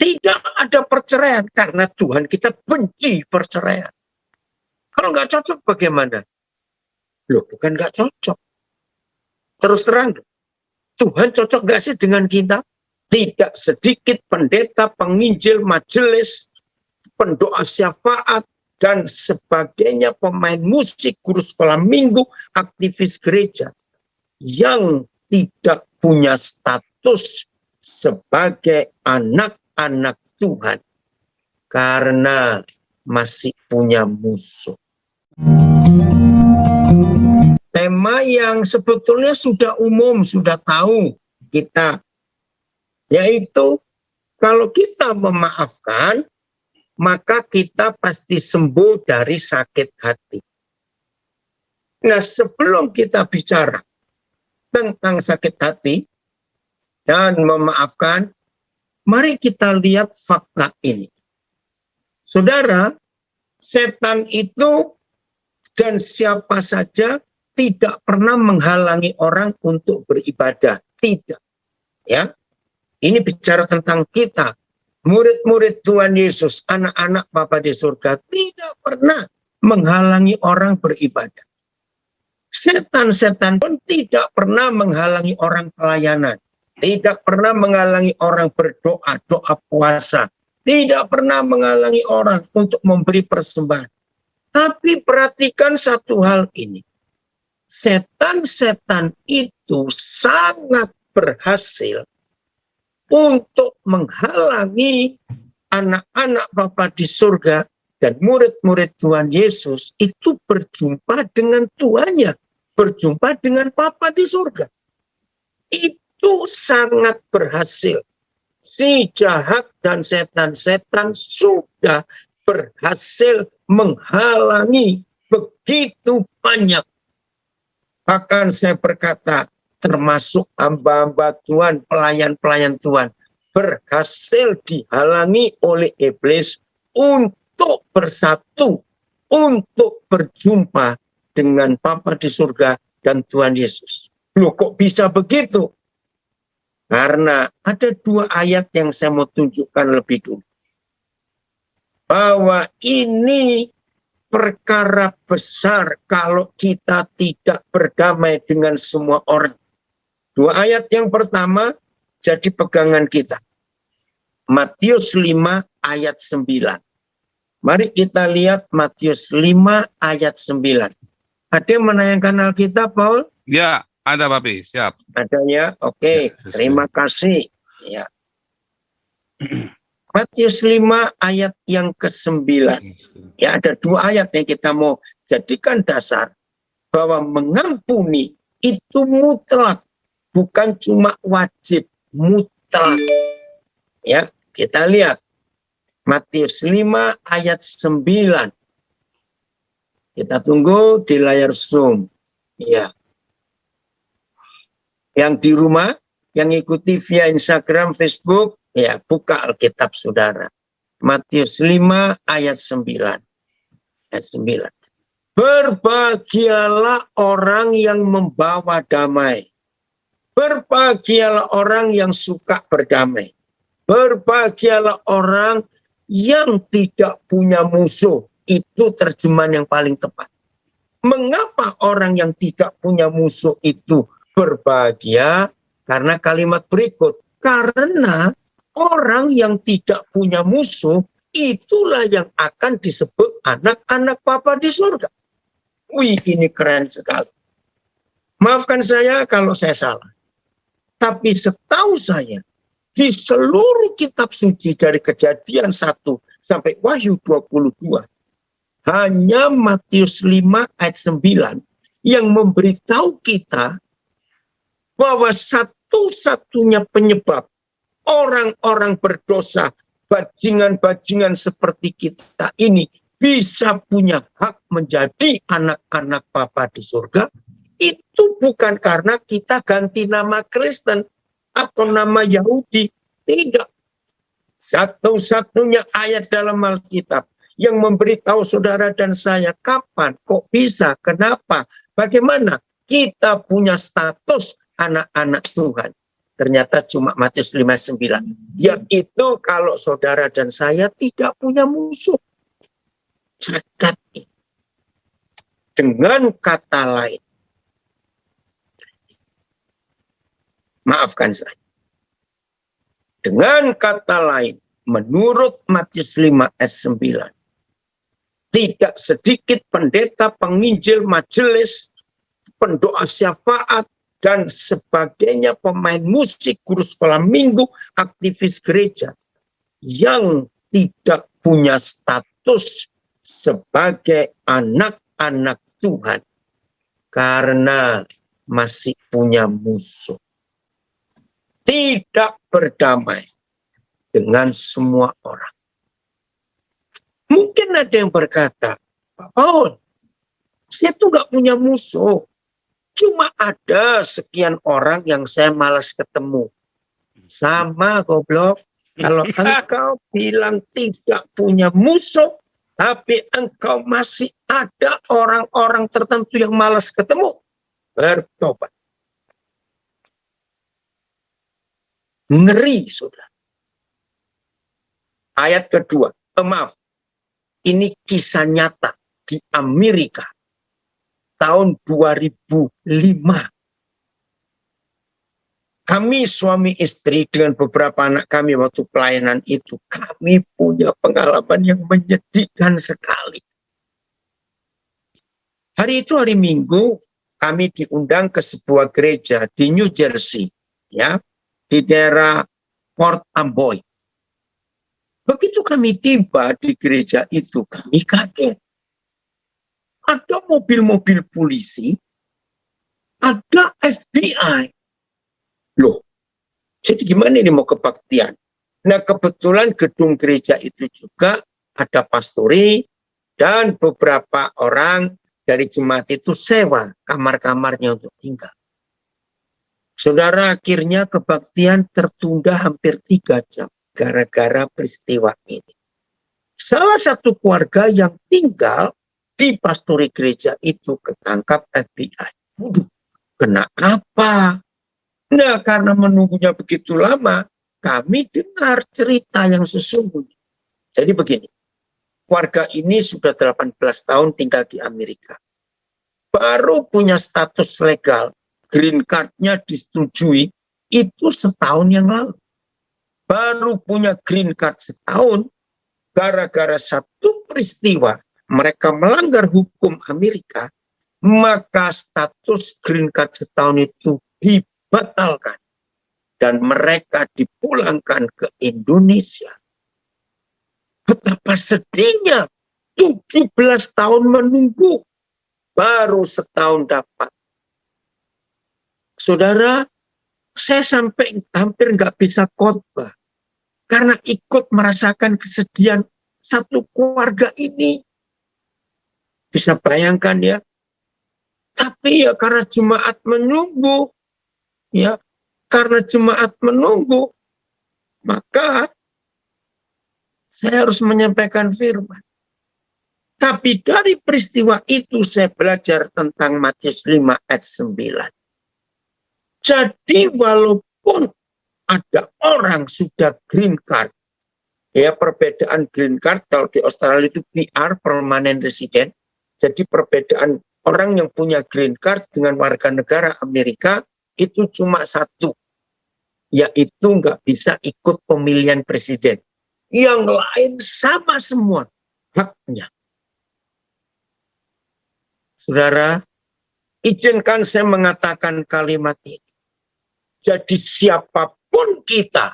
Tidak ada perceraian karena Tuhan kita benci perceraian. Kalau nggak cocok bagaimana? Loh, bukan nggak cocok. Terus terang, Tuhan cocok nggak sih dengan kita? Tidak sedikit pendeta, penginjil, majelis, pendoa syafaat, dan sebagainya, pemain musik, guru sekolah minggu, aktivis gereja, yang tidak punya status sebagai anak-anak Tuhan karena masih punya musuh. Tema yang sebetulnya sudah umum, sudah tahu kita, yaitu kalau kita memaafkan, maka kita pasti sembuh dari sakit hati. Nah, sebelum kita bicara tentang sakit hati dan memaafkan, mari kita lihat fakta ini. Saudara, setan itu dan siapa saja tidak pernah menghalangi orang untuk beribadah. Tidak. Ya. Ini bicara tentang kita. Murid-murid Tuhan Yesus, anak-anak Bapa di surga, tidak pernah menghalangi orang beribadah. Setan-setan pun tidak pernah menghalangi orang pelayanan. Tidak pernah menghalangi orang berdoa, doa puasa. Tidak pernah menghalangi orang untuk memberi persembahan. Tapi perhatikan satu hal ini. Setan-setan itu sangat berhasil untuk menghalangi anak-anak Bapa di surga dan murid-murid Tuhan Yesus itu berjumpa dengan Tuhannya, berjumpa dengan Bapa di surga. Itu sangat berhasil. Si jahat dan setan-setan sudah berhasil menghalangi begitu banyak. Bahkan saya berkata, termasuk hamba-hamba Tuhan, pelayan-pelayan Tuhan, berhasil dihalangi oleh iblis untuk bersatu, untuk berjumpa dengan Bapa di surga dan Tuhan Yesus. Loh, kok bisa begitu? Karena ada dua ayat yang saya mau tunjukkan lebih dulu. Bahwa ini perkara besar kalau kita tidak berdamai dengan semua orang. Dua ayat yang pertama jadi pegangan kita. Matius 5 ayat 9. Mari kita lihat Matius 5 ayat 9. Ada yang menayangkan Alkitab, Paul? Ya, ada Bapak, siap. Ada ya? Oke, Ya, terima kasih. Ya. Matius 5 ayat yang ke-9. Ya, ada dua ayat yang kita mau jadikan dasar bahwa mengampuni itu mutlak, bukan cuma wajib, mutlak. Ya, kita lihat Matius 5 ayat 9. Kita tunggu di layar Zoom. Ya. Yang di rumah, yang ikuti via Instagram, Facebook, ya, buka Alkitab saudara. Matius 5 ayat 9. Ayat 9. Berbahagialah orang yang membawa damai. Berbahagialah orang yang suka berdamai. Berbahagialah orang yang tidak punya musuh. Itu terjemahan yang paling tepat. Mengapa orang yang tidak punya musuh itu berbahagia? Karena kalimat berikut. Karena orang yang tidak punya musuh, itulah yang akan disebut anak-anak Bapa di surga. Wih, ini keren sekali. Maafkan saya kalau saya salah. Tapi setahu saya, di seluruh kitab suci dari Kejadian 1 sampai Wahyu 22, hanya Matius 5 ayat 9 yang memberitahu kita bahwa satu-satunya penyebab orang-orang berdosa, bajingan-bajingan seperti kita ini bisa punya hak menjadi anak-anak Bapa di surga, itu bukan karena kita ganti nama Kristen atau nama Yahudi. Tidak. Satu-satunya ayat dalam Alkitab yang memberitahu saudara dan saya kapan, kok bisa, kenapa, bagaimana kita punya status anak-anak Tuhan. ternyata cuma Matius 5:9. Yaitu kalau saudara dan saya tidak punya musuh. Catat ini. Dengan kata lain, maafkan saya. Dengan kata lain, menurut Matius 5:9, tidak sedikit pendeta, penginjil, majelis, pendoa syafaat, dan sebagainya, pemain musik, guru sekolah minggu, aktivis gereja, yang tidak punya status sebagai anak-anak Tuhan, karena masih punya musuh. Tidak berdamai dengan semua orang. Mungkin ada yang berkata, Pak Paul, saya tuh nggak punya musuh. Cuma ada sekian orang yang saya malas ketemu. Sama goblok. Kalau engkau bilang tidak punya musuh, tapi engkau masih ada orang-orang tertentu yang malas ketemu, bertobat. Ngeri, saudara. Ayat kedua, maaf, ini kisah nyata di Amerika tahun 2005. Kami suami istri dengan beberapa anak kami waktu pelayanan itu, kami punya pengalaman yang menyedihkan sekali. Hari itu hari Minggu, kami diundang ke sebuah gereja di New Jersey, ya, di daerah Port Amboy. Begitu kami tiba di gereja itu, kami kaget. Ada mobil-mobil polisi, ada FBI. Loh, jadi gimana ini mau kebaktian? Nah, kebetulan gedung gereja itu juga ada pastori dan beberapa orang dari jemaat itu sewa kamar-kamarnya untuk tinggal. Saudara, akhirnya kebaktian tertunda hampir 3 jam gara-gara peristiwa ini. Salah satu keluarga yang tinggal di pastori gereja itu ketangkap FBI. Waduh, kena apa? Nah, karena menunggunya begitu lama, kami dengar cerita yang sesungguhnya. Jadi begini, keluarga ini sudah 18 tahun tinggal di Amerika. Baru punya status legal, green card-nya disetujui, itu setahun yang lalu. Baru punya green card setahun, gara-gara satu peristiwa, mereka melanggar hukum Amerika, maka status green card setahun itu dibatalkan dan mereka dipulangkan ke Indonesia. Betapa sedihnya, 17 tahun menunggu, baru setahun dapat. Saudara, saya sampai hampir nggak bisa khotbah karena ikut merasakan kesedihan satu keluarga ini. Bisa bayangkan ya. Tapi ya karena jemaat menunggu, ya, karena jemaat menunggu, maka saya harus menyampaikan firman. Tapi dari peristiwa itu saya belajar tentang Matius 5 ayat 9. Jadi walaupun ada orang sudah green card, ya perbedaan green card kalau di Australia itu PR, permanent resident, jadi perbedaan orang yang punya green card dengan warga negara Amerika itu cuma satu, yaitu nggak bisa ikut pemilihan presiden. Yang lain sama semua haknya. Saudara, izinkan saya mengatakan kalimat ini. Jadi siapapun kita,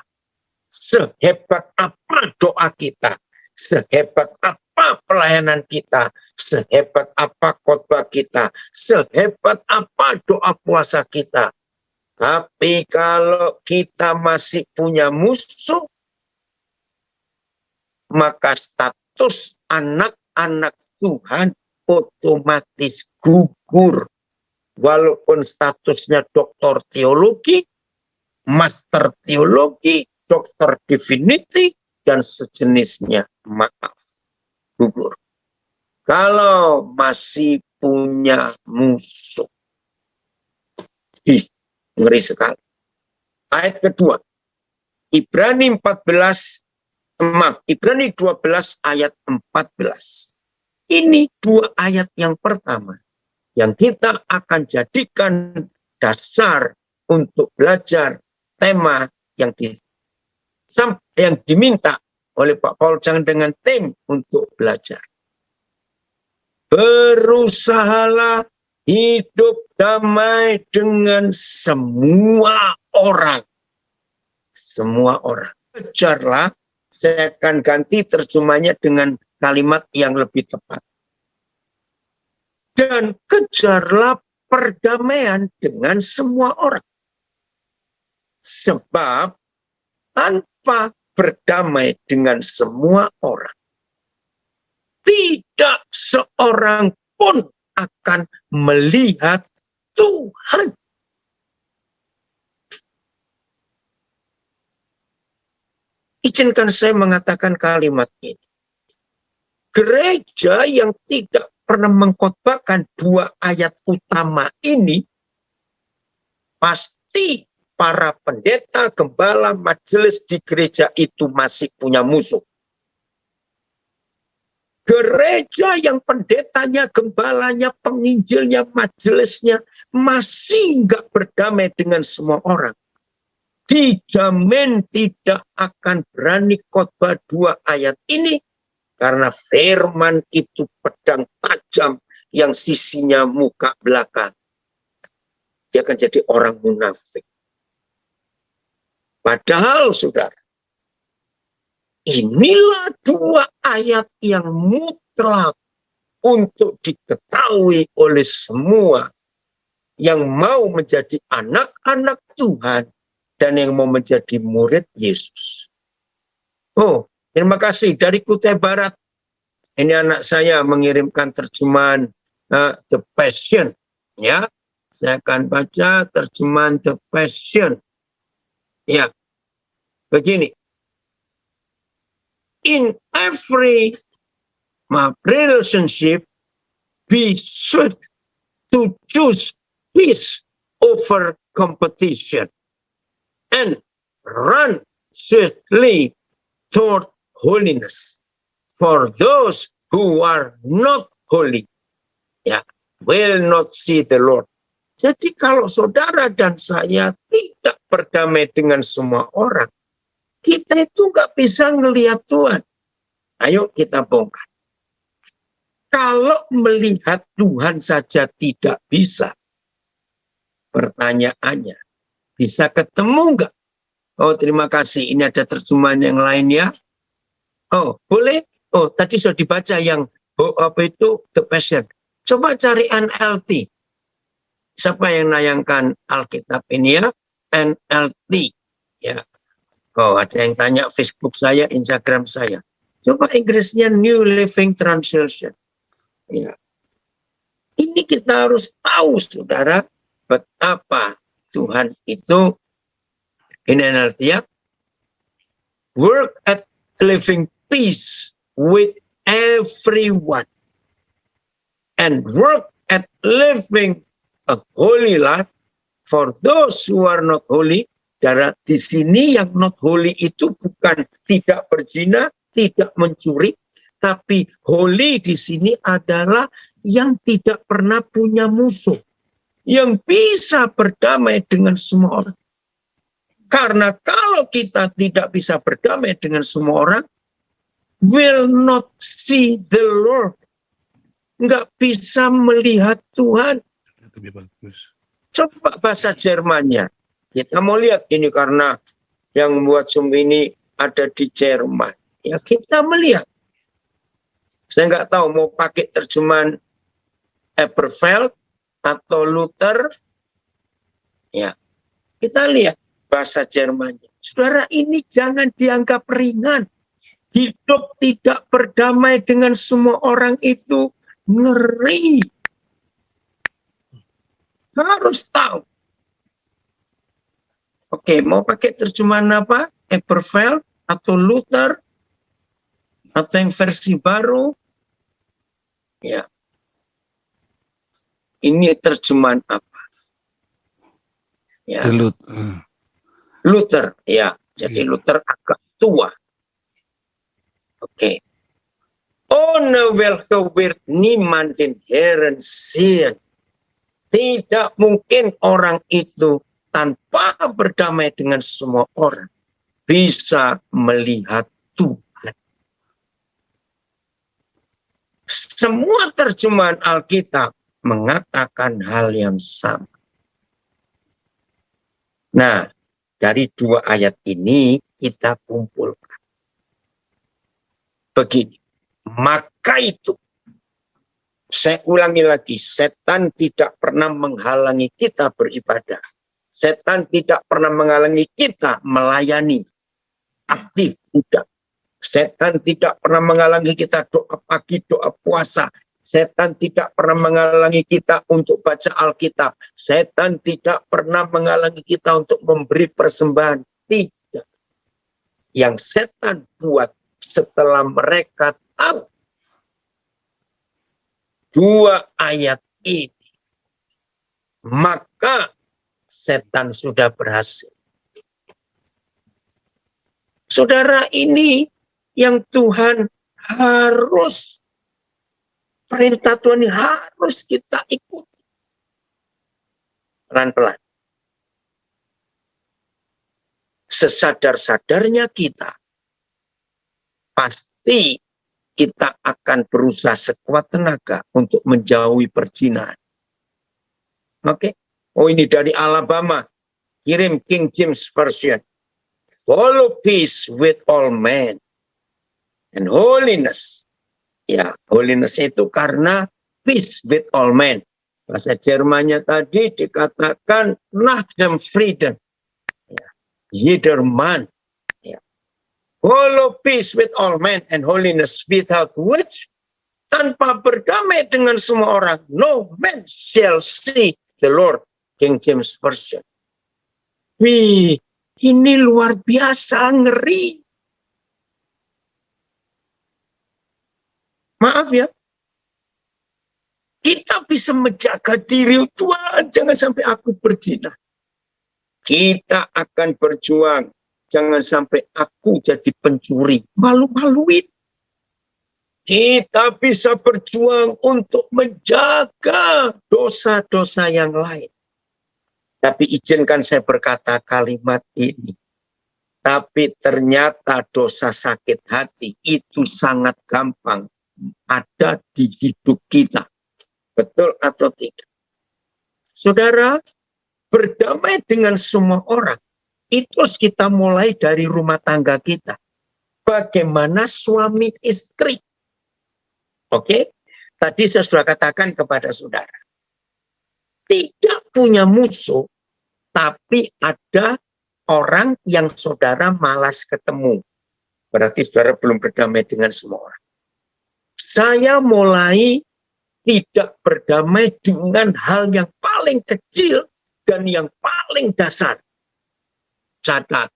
sehebat apa doa kita, sehebat apa pelayanan kita, sehebat apa khotbah kita, sehebat apa doa puasa kita. Tapi kalau kita masih punya musuh, maka status anak-anak Tuhan otomatis gugur. Walaupun statusnya doktor teologi, master teologi, dokter divinity, dan sejenisnya, maaf, gugur. Kalau masih punya musuh, ngeri sekali. Ayat kedua. Ibrani 12 ayat 14. Ini dua ayat yang pertama yang kita akan jadikan dasar untuk belajar tema yang diminta oleh Pak Paul Chang dengan tim untuk belajar. Berusahalah hidup damai dengan semua orang. Semua orang. Kejarlah, saya akan ganti terjemahnya dengan kalimat yang lebih tepat. Dan kejarlah perdamaian dengan semua orang. Sebab tanpa berdamai dengan semua orang, tidak seorang pun akan melihat Tuhan. Izinkan saya mengatakan kalimat ini. Gereja yang tidak pernah mengkhotbahkan dua ayat utama ini, pasti para pendeta, gembala, majelis di gereja itu masih punya musuh. Gereja yang pendetanya, gembalanya, penginjilnya, majelisnya masih nggak berdamai dengan semua orang, dijamin tidak akan berani khotbah dua ayat ini, karena firman itu pedang tajam yang sisinya muka belakang. Dia akan jadi orang munafik. Padahal saudara, inilah dua ayat yang mutlak untuk diketahui oleh semua yang mau menjadi anak-anak Tuhan dan yang mau menjadi murid Yesus. Oh, terima kasih dari Kutai Barat. Ini anak saya mengirimkan terjemahan The Passion. Ya, saya akan baca terjemahan The Passion. Ya, begini. In every relationship, we should to choose peace over competition and run swiftly toward holiness. For those who are not holy, will not see the Lord. Jadi kalau saudara dan saya tidak berdamai dengan semua orang, kita itu nggak bisa melihat Tuhan. Ayo kita bongkar. Kalau melihat Tuhan saja tidak bisa, pertanyaannya, bisa ketemu nggak? Oh, terima kasih. Ini ada terjemahan yang lain ya. Oh, boleh? Oh, tadi sudah dibaca yang The Passion. Coba cari NLT. Siapa yang nayangkan Alkitab ini ya? NLT. Ya. Oh, ada yang tanya Facebook saya, Instagram saya. Coba Inggrisnya New Living Translation. Ya. Ini kita harus tahu, saudara, betapa Tuhan itu, ini NLT ya, work at living peace with everyone and work at living a holy life for those who are not holy. Darah di sini yang not holy itu bukan tidak berzina, tidak mencuri, tapi holy di sini adalah yang tidak pernah punya musuh, yang bisa berdamai dengan semua orang. Karena kalau kita tidak bisa berdamai dengan semua orang, will not see the Lord. Nggak bisa melihat Tuhan. Lebih bagus. Coba bahasa Jermannya. Kita mau lihat ini karena yang membuat Zoom ini ada di Jerman. Ya kita melihat. Saya nggak tahu mau pakai terjemahan Elberfeld atau Luther. Ya, kita lihat bahasa Jermannya. Saudara, ini jangan dianggap ringan. Hidup tidak berdamai dengan semua orang itu ngeri. Harus tahu. Oke, mau pakai terjemahan apa? Elberfeld atau Luther atau yang versi baru? Ya. Ini terjemahan apa? Ya. Luther, ya. Jadi Luther agak tua. Oke. Ohne welke werd niemand den Herren zien. Tidak mungkin orang itu tanpa berdamai dengan semua orang bisa melihat Tuhan. Semua terjemahan Alkitab mengatakan hal yang sama. Nah, dari dua ayat ini kita kumpulkan. Begini, maka itu, saya ulangi lagi, setan tidak pernah menghalangi kita beribadah. Setan tidak pernah menghalangi kita melayani. Aktif, tidak. Setan tidak pernah menghalangi kita doa pagi, doa puasa. Setan tidak pernah menghalangi kita untuk baca Alkitab. Setan tidak pernah menghalangi kita untuk memberi persembahan. Tidak. Yang setan buat setelah mereka tahu dua ayat ini, maka setan sudah berhasil. Saudara, ini yang Tuhan harus, perintah Tuhan ini harus kita ikuti. Pelan-pelan. Sesadar-sadarnya kita, pasti kita akan berusaha sekuat tenaga untuk menjauhi perzinahan. Oke. Oh, ini dari Alabama. Kirim King James Version. Follow peace with all men and holiness. Ya, holiness itu karena peace with all men. Bahasa Jermannya tadi dikatakan nach dem Frieden. Ya, jeder Mann. Follow peace with all men and holiness, without which, tanpa berdamai dengan semua orang, no man shall see the Lord. King James Version. Wih, ini luar biasa, ngeri. Maaf ya, kita bisa menjaga diri, Tuhan, jangan sampai aku berzina. Kita akan berjuang. Jangan sampai aku jadi pencuri, malu-maluin. Kita bisa berjuang untuk menjaga dosa-dosa yang lain. Tapi izinkan saya berkata kalimat ini. Tapi ternyata dosa sakit hati itu sangat gampang ada di hidup kita. Betul atau tidak? Saudara, berdamai dengan semua orang. Itu kita mulai dari rumah tangga kita. Bagaimana suami istri. Oke? Tadi saya sudah katakan kepada saudara. Tidak punya musuh, tapi ada orang yang saudara malas ketemu. Berarti saudara belum berdamai dengan semua orang. Saya mulai tidak berdamai dengan hal yang paling kecil dan yang paling dasar. Catat.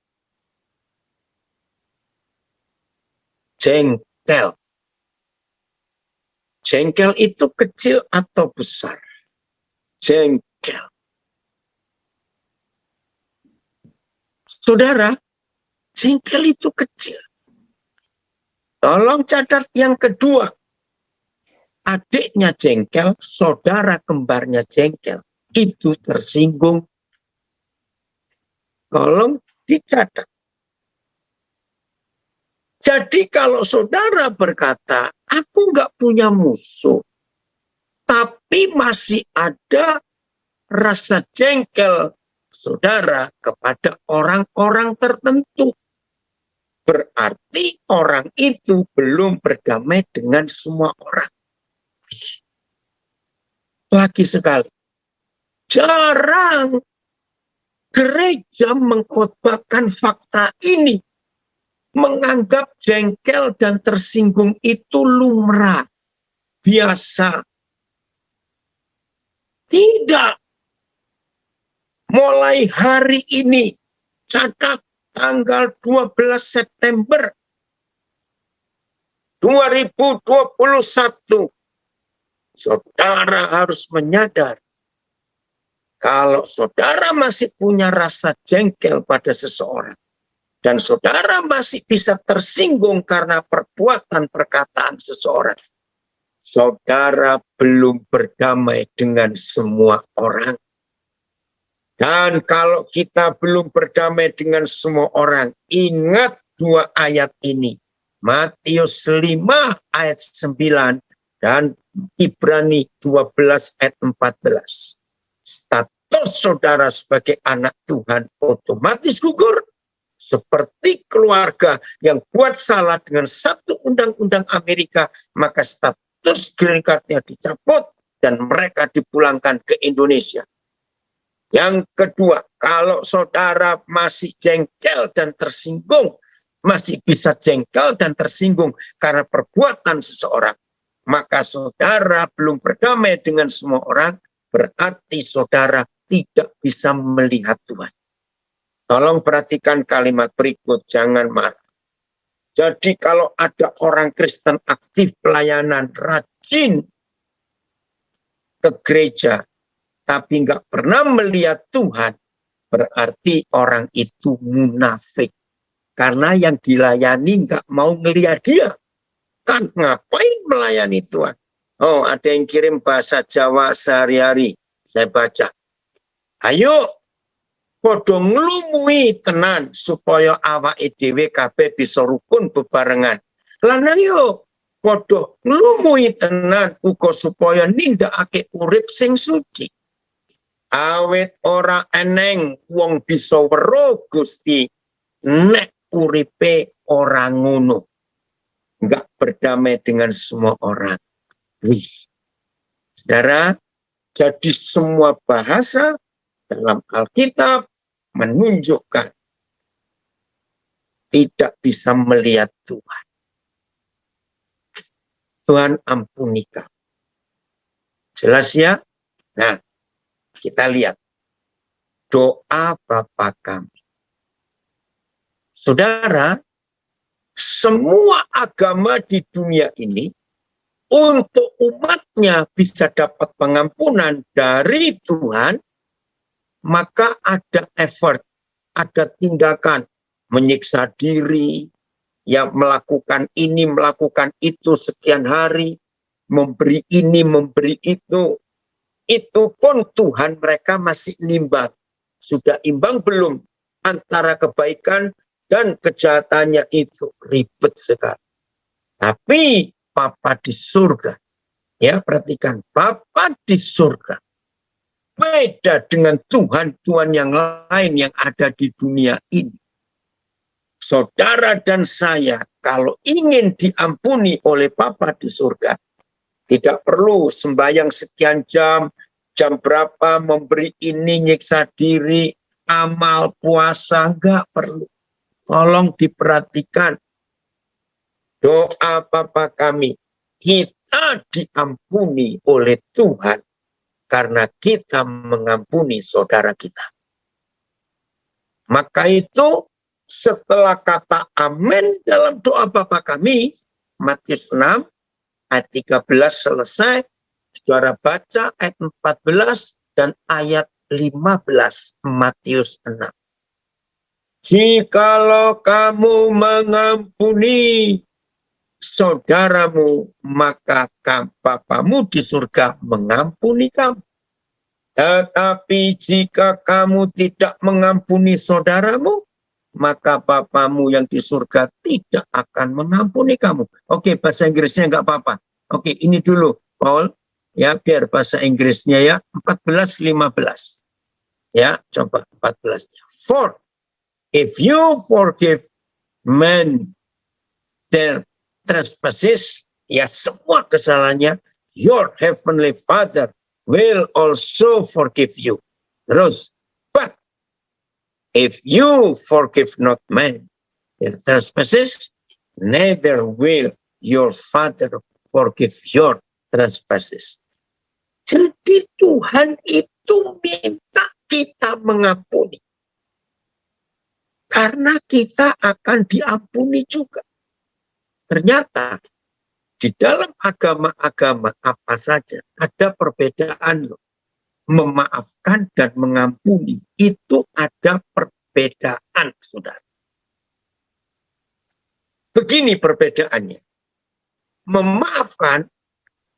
Jengkel. Jengkel itu kecil atau besar? Jengkel. Saudara, jengkel itu kecil. Tolong catat yang kedua. Adiknya jengkel, saudara kembarnya jengkel. Itu tersinggung. Tolong dicatat. Jadi kalau saudara berkata, aku nggak punya musuh, tapi masih ada rasa jengkel saudara kepada orang-orang tertentu, berarti orang itu belum berdamai dengan semua orang. Lagi sekali, jarang gereja mengkhotbahkan fakta ini, menganggap jengkel dan tersinggung itu lumrah, biasa. Tidak. Mulai hari ini, catat tanggal 12 September 2021, saudara harus menyadar Kalau saudara masih punya rasa jengkel pada seseorang, dan saudara masih bisa tersinggung karena perbuatan perkataan seseorang, saudara belum berdamai dengan semua orang. Dan kalau kita belum berdamai dengan semua orang, ingat dua ayat ini. Matius 5 ayat 9 dan Ibrani 12 ayat 14. Status saudara sebagai anak Tuhan otomatis gugur. Seperti keluarga yang buat salah dengan satu undang-undang Amerika, maka status green card-nya dicabut dan mereka dipulangkan ke Indonesia. Yang kedua, kalau saudara masih jengkel dan tersinggung, masih bisa jengkel dan tersinggung karena perbuatan seseorang, maka saudara belum berdamai dengan semua orang, berarti saudara tidak bisa melihat Tuhan. Tolong perhatikan kalimat berikut, jangan marah. Jadi kalau ada orang Kristen aktif pelayanan, rajin ke gereja, tapi nggak pernah melihat Tuhan, berarti orang itu munafik. Karena yang dilayani nggak mau ngelihat dia. Kan ngapain melayani Tuhan? Oh, ada yang kirim bahasa Jawa sehari-hari. Saya baca. Ayo, podo nglumui tenan supaya awake dhewe kabeh bisa rukun bebarengan. Lan ayo podo nglumui tenan uga supaya nindakake urip sing suci. Awet ora eneng wong bisa weruh Gusti nek uripe ora ngono. Enggak berdamai dengan semua orang. Wih. Saudara, jadi semua bahasa dalam Alkitab menunjukkan tidak bisa melihat Tuhan. Tuhan ampuni kami. Jelas ya? Nah, kita lihat doa Bapa kami. Saudara, semua agama di dunia ini untuk umatnya bisa dapat pengampunan dari Tuhan, maka ada effort, ada tindakan menyiksa diri, yang melakukan ini, melakukan itu sekian hari, memberi ini, memberi itu. Itu pun Tuhan mereka masih nimbang. Sudah imbang belum antara kebaikan dan kejahatannya itu? Ribet sekali. Tapi Bapa di surga, ya perhatikan, Bapa di surga beda dengan Tuhan-Tuhan yang lain yang ada di dunia ini. Saudara dan saya kalau ingin diampuni oleh Bapa di surga, tidak perlu sembahyang sekian jam, jam berapa, memberi ini, nyiksa diri, amal, puasa, enggak perlu. Tolong diperhatikan. Doa Bapa kami, kita diampuni oleh Tuhan karena kita mengampuni saudara kita. Maka itu setelah kata amin dalam doa Bapa kami, Matius 6, ayat 13 selesai, saudara baca ayat 14 dan ayat 15 Matius 6. Jikalau kamu mengampuni saudaramu, maka Bapamu di surga mengampuni kamu. Tetapi jika kamu tidak mengampuni saudaramu, maka Bapamu yang di surga tidak akan mengampuni kamu. Oke, bahasa Inggrisnya nggak apa-apa. Oke, ini dulu, Paul. Ya, biar bahasa Inggrisnya ya, 14-15. Ya, coba 14. For if you forgive men their trespasses, ya semua kesalahannya, your heavenly Father will also forgive you. Terus, but if you forgive not men their trespasses, neither will your Father forgive your trespasses. Jadi Tuhan itu minta kita mengampuni. Karena kita akan diampuni juga. Ternyata di dalam agama-agama apa saja ada perbedaan loh. memaafkan dan mengampuni itu ada perbedaan, saudara. Begini perbedaannya. Memaafkan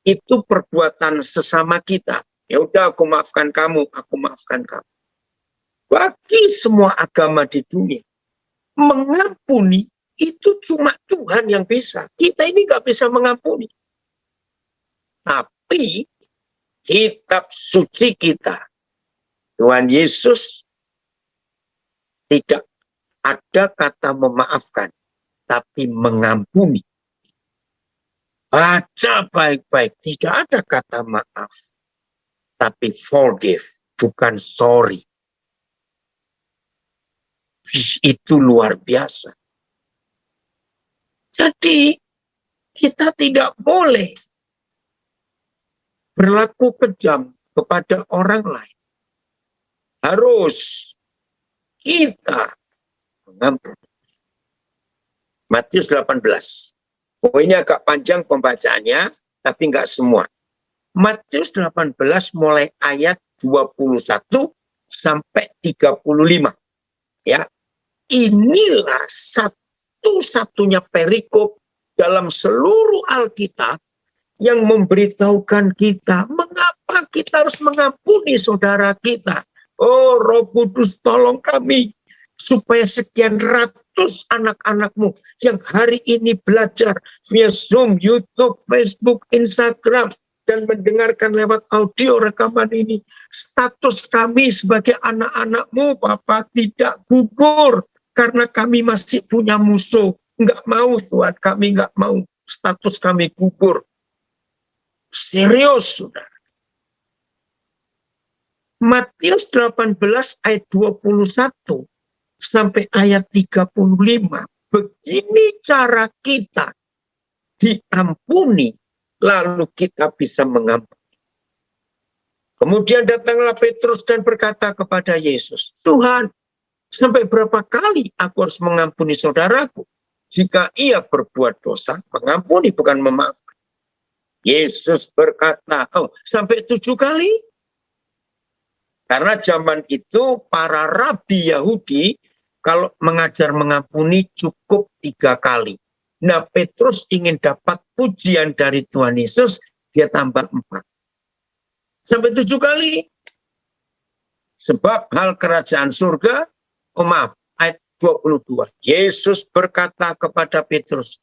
itu perbuatan sesama kita. Ya udah, aku maafkan kamu, aku maafkan kamu. Bagi semua agama di dunia, mengampuni itu cuma Tuhan yang bisa. Kita ini nggak bisa mengampuni. Tapi kitab suci kita, Tuhan Yesus tidak ada kata memaafkan, tapi mengampuni. Baca baik-baik, tidak ada kata maaf, tapi forgive, bukan sorry. Itu luar biasa. Jadi kita tidak boleh berlaku kejam kepada orang lain. Harus kita mengampuni. Matius 18. Oh, ini agak panjang pembacaannya, tapi enggak semua. Matius 18 mulai ayat 21 sampai 35. Ya. Inilah satu-satunya perikop dalam seluruh Alkitab yang memberitahukan kita mengapa kita harus mengampuni saudara kita. Oh, Roh Kudus, tolong kami supaya sekian ratus anak-anakmu yang hari ini belajar via Zoom, YouTube, Facebook, Instagram, dan mendengarkan lewat audio rekaman ini. Status kami sebagai anak-anakmu, Bapa, tidak gugur karena kami masih punya musuh. Enggak mau, Tuhan, kami enggak mau status kami gugur. Serius, saudara. Matius 18 ayat 21 sampai ayat 35. Begini cara kita diampuni, lalu kita bisa mengampuni. Kemudian datanglah Petrus dan berkata kepada Yesus, Tuhan, sampai berapa kali aku harus mengampuni saudaraku? Jika ia berbuat dosa, mengampuni bukan memaafkan. Yesus berkata, oh, sampai 7 kali? Karena zaman itu para rabi Yahudi kalau mengajar mengampuni cukup 3 kali. Nah, Petrus ingin dapat pujian dari Tuhan Yesus, dia tambah 4. Sampai 7 kali. Sebab hal kerajaan surga, oh maaf, ayat 22. Yesus berkata kepada Petrus,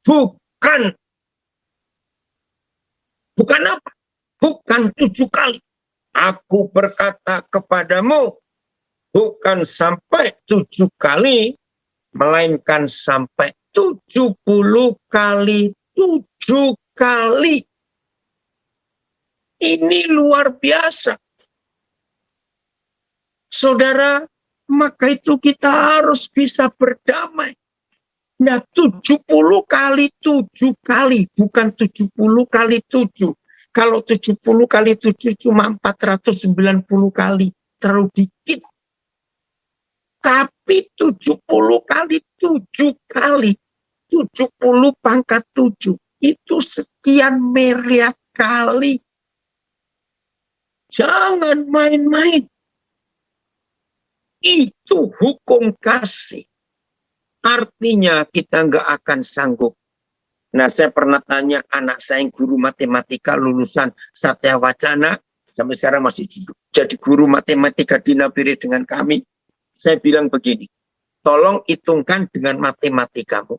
bukan apa? Bukan 7 kali. Aku berkata kepadamu, bukan sampai 7 kali, melainkan sampai 70 kali 7 kali. Ini luar biasa. Saudara, maka itu kita harus bisa berdamai. Nah, 70 kali 7 kali, bukan 70 kali 7. Kalau 70 kali 7 cuma 490 kali, terlalu dikit. Tapi 70 kali 7 kali, 70 pangkat 7, itu sekian miliar kali. Jangan main-main. Itu hukum kasih. Artinya kita nggak akan sanggup. Nah, saya pernah tanya anak saya yang guru matematika lulusan Satya Wacana, sampai sekarang masih jadi guru matematika di Nabire dengan kami. Saya bilang begini, tolong hitungkan dengan matematikamu.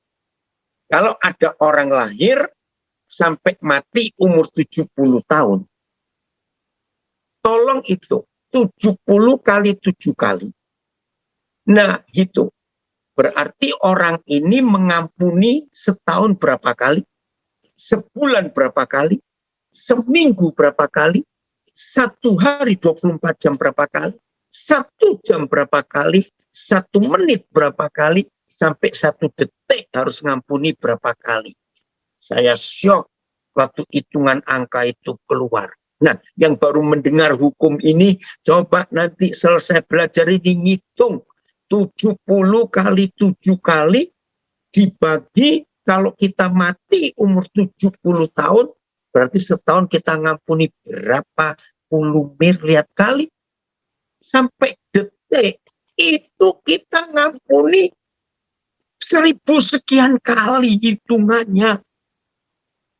Kalau ada orang lahir sampai mati umur 70 tahun, tolong itu 70 kali 7 kali. Nah, itu berarti orang ini mengampuni setahun berapa kali, sebulan berapa kali, seminggu berapa kali, 1 hari 24 jam berapa kali, 1 jam berapa kali, 1 menit berapa kali, sampai 1 detik harus ngampuni berapa kali. Saya syok waktu hitungan angka itu keluar. Nah, yang baru mendengar hukum ini, coba nanti selesai belajar ini ngitung 70 kali 7 kali dibagi, kalau kita mati umur 70 tahun, berarti setahun kita ngampuni berapa miliar kali. Sampai detik itu kita ngampuni 1000 sekian kali hitungannya.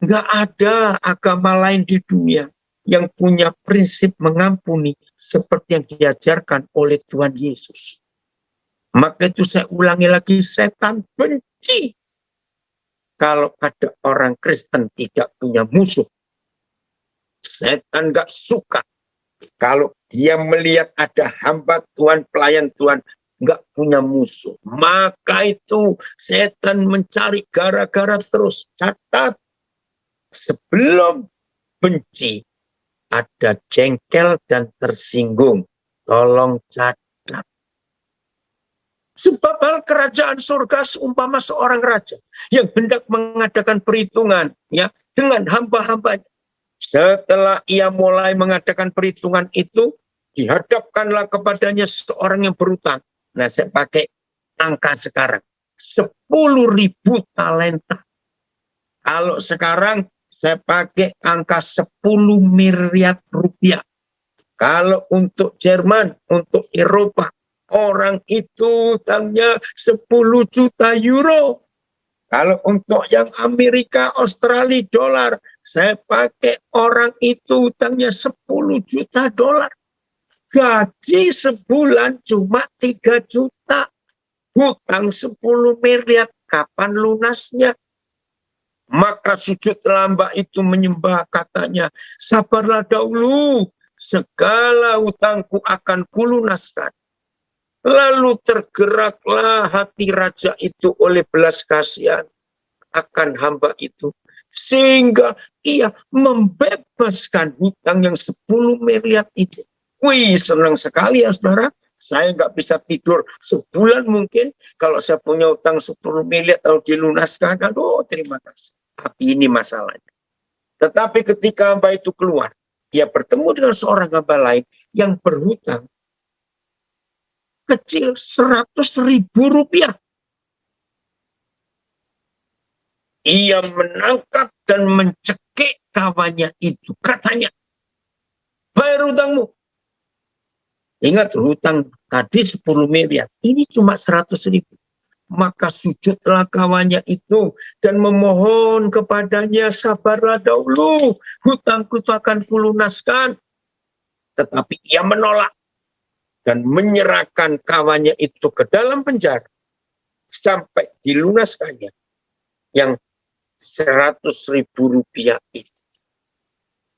Nggak ada agama lain di dunia yang punya prinsip mengampuni seperti yang diajarkan oleh Tuhan Yesus. Maka itu saya ulangi lagi, setan benci kalau ada orang Kristen tidak punya musuh. Setan nggak suka kalau dia melihat ada hamba Tuhan, pelayan Tuhan, nggak punya musuh. Maka itu setan mencari gara-gara terus. Catat, sebelum benci, ada jengkel dan tersinggung. Tolong catat. Sebab hal kerajaan surga seumpama seorang raja yang hendak mengadakan perhitungan ya dengan hamba-hambanya. Setelah ia mulai mengadakan perhitungan itu, dihadapkanlah kepadanya seorang yang berutang. Nah, saya pakai angka sekarang. 10.000 talenta. Kalau sekarang saya pakai angka 10 miliar rupiah. Kalau untuk Jerman, untuk Eropa, orang itu utangnya 10 juta euro. Kalau untuk yang Amerika, Australia, dolar, saya pakai orang itu utangnya 10 juta dolar. Gaji sebulan cuma 3 juta. Hutang 10 miliar, kapan lunasnya? Maka sujud lamba itu menyembah, katanya, sabarlah dahulu, segala hutangku akan kulunaskan. Lalu tergeraklah hati raja itu oleh belas kasihan akan hamba itu. Sehingga ia membebaskan hutang yang 10 miliar itu. Wih, senang sekali ya saudara. Saya nggak bisa tidur sebulan mungkin. Kalau saya punya hutang 10 miliar atau dilunaskan. Aduh, terima kasih. Tapi ini masalahnya. Tetapi ketika hamba itu keluar, ia bertemu dengan seorang hamba lain yang berhutang kecil 100.000 rupiah. Ia menangkap dan mencekik kawannya itu. Katanya, bayar hutangmu. Ingat, hutang tadi 10 miliar. Ini cuma 100.000. Maka sujudlah kawannya itu dan memohon kepadanya, sabarlah dahulu, hutangku itu akan kulunaskan. Tetapi ia menolak dan menyerahkan kawannya itu ke dalam penjara sampai dilunaskannya yang 100.000 rupiah itu.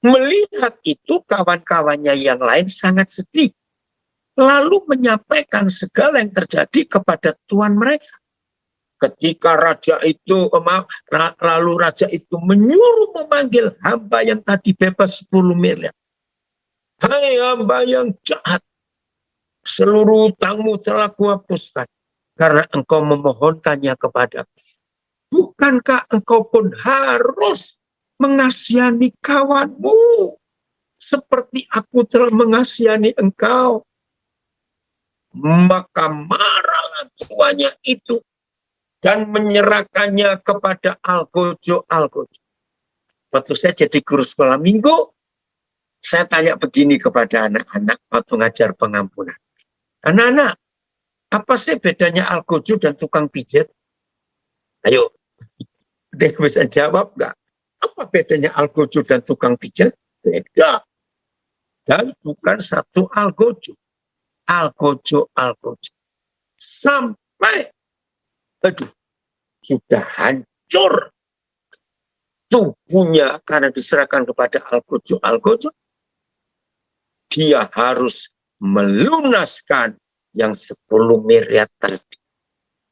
Melihat itu, kawan-kawannya yang lain sangat sedih, lalu menyampaikan segala yang terjadi kepada tuan mereka. Ketika raja itu lalu raja itu menyuruh memanggil hamba yang tadi bebas 10 miliar. Hai hamba yang jahat, seluruh hutangmu telah kuhapuskan karena engkau memohonkannya kepadaku. Bukankah engkau pun harus mengasihani kawanmu seperti aku telah mengasihani engkau? Maka marahlah tuannya itu dan menyerahkannya kepada algojo. Waktu saya jadi guru sekolah minggu, saya tanya begini kepada anak-anak waktu ngajar pengampunan. Anak-anak, apa sih bedanya algojo dan tukang pijat? Ayo, dia bisa jawab nggak? Apa bedanya algojo dan tukang pijat? Beda. Dan bukan satu algojo. Algojo. Sampai, aduh, sudah hancur tubuhnya karena diserahkan kepada algojo. Dia harus melunaskan yang 10 miliar tadi.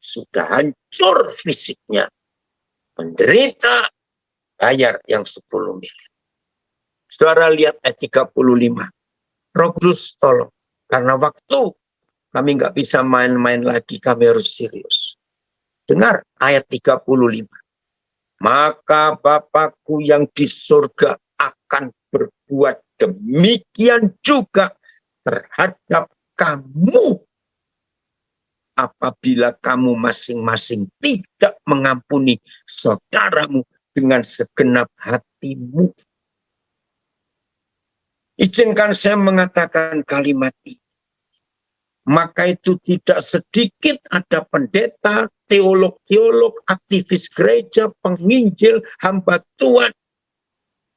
Sudah hancur fisiknya, menderita, bayar yang 10 miliar. Saudara lihat ayat 35. Roh Kudus tolong, karena waktu kami nggak bisa main-main lagi, kami harus serius. Dengar ayat 35. Maka Bapakku yang di surga akan berbuat demikian juga terhadap kamu apabila kamu masing-masing tidak mengampuni saudaramu dengan segenap hatimu. Izinkan saya mengatakan kalimat ini. Maka itu tidak sedikit ada pendeta, teolog-teolog, aktivis gereja, penginjil, hamba Tuhan,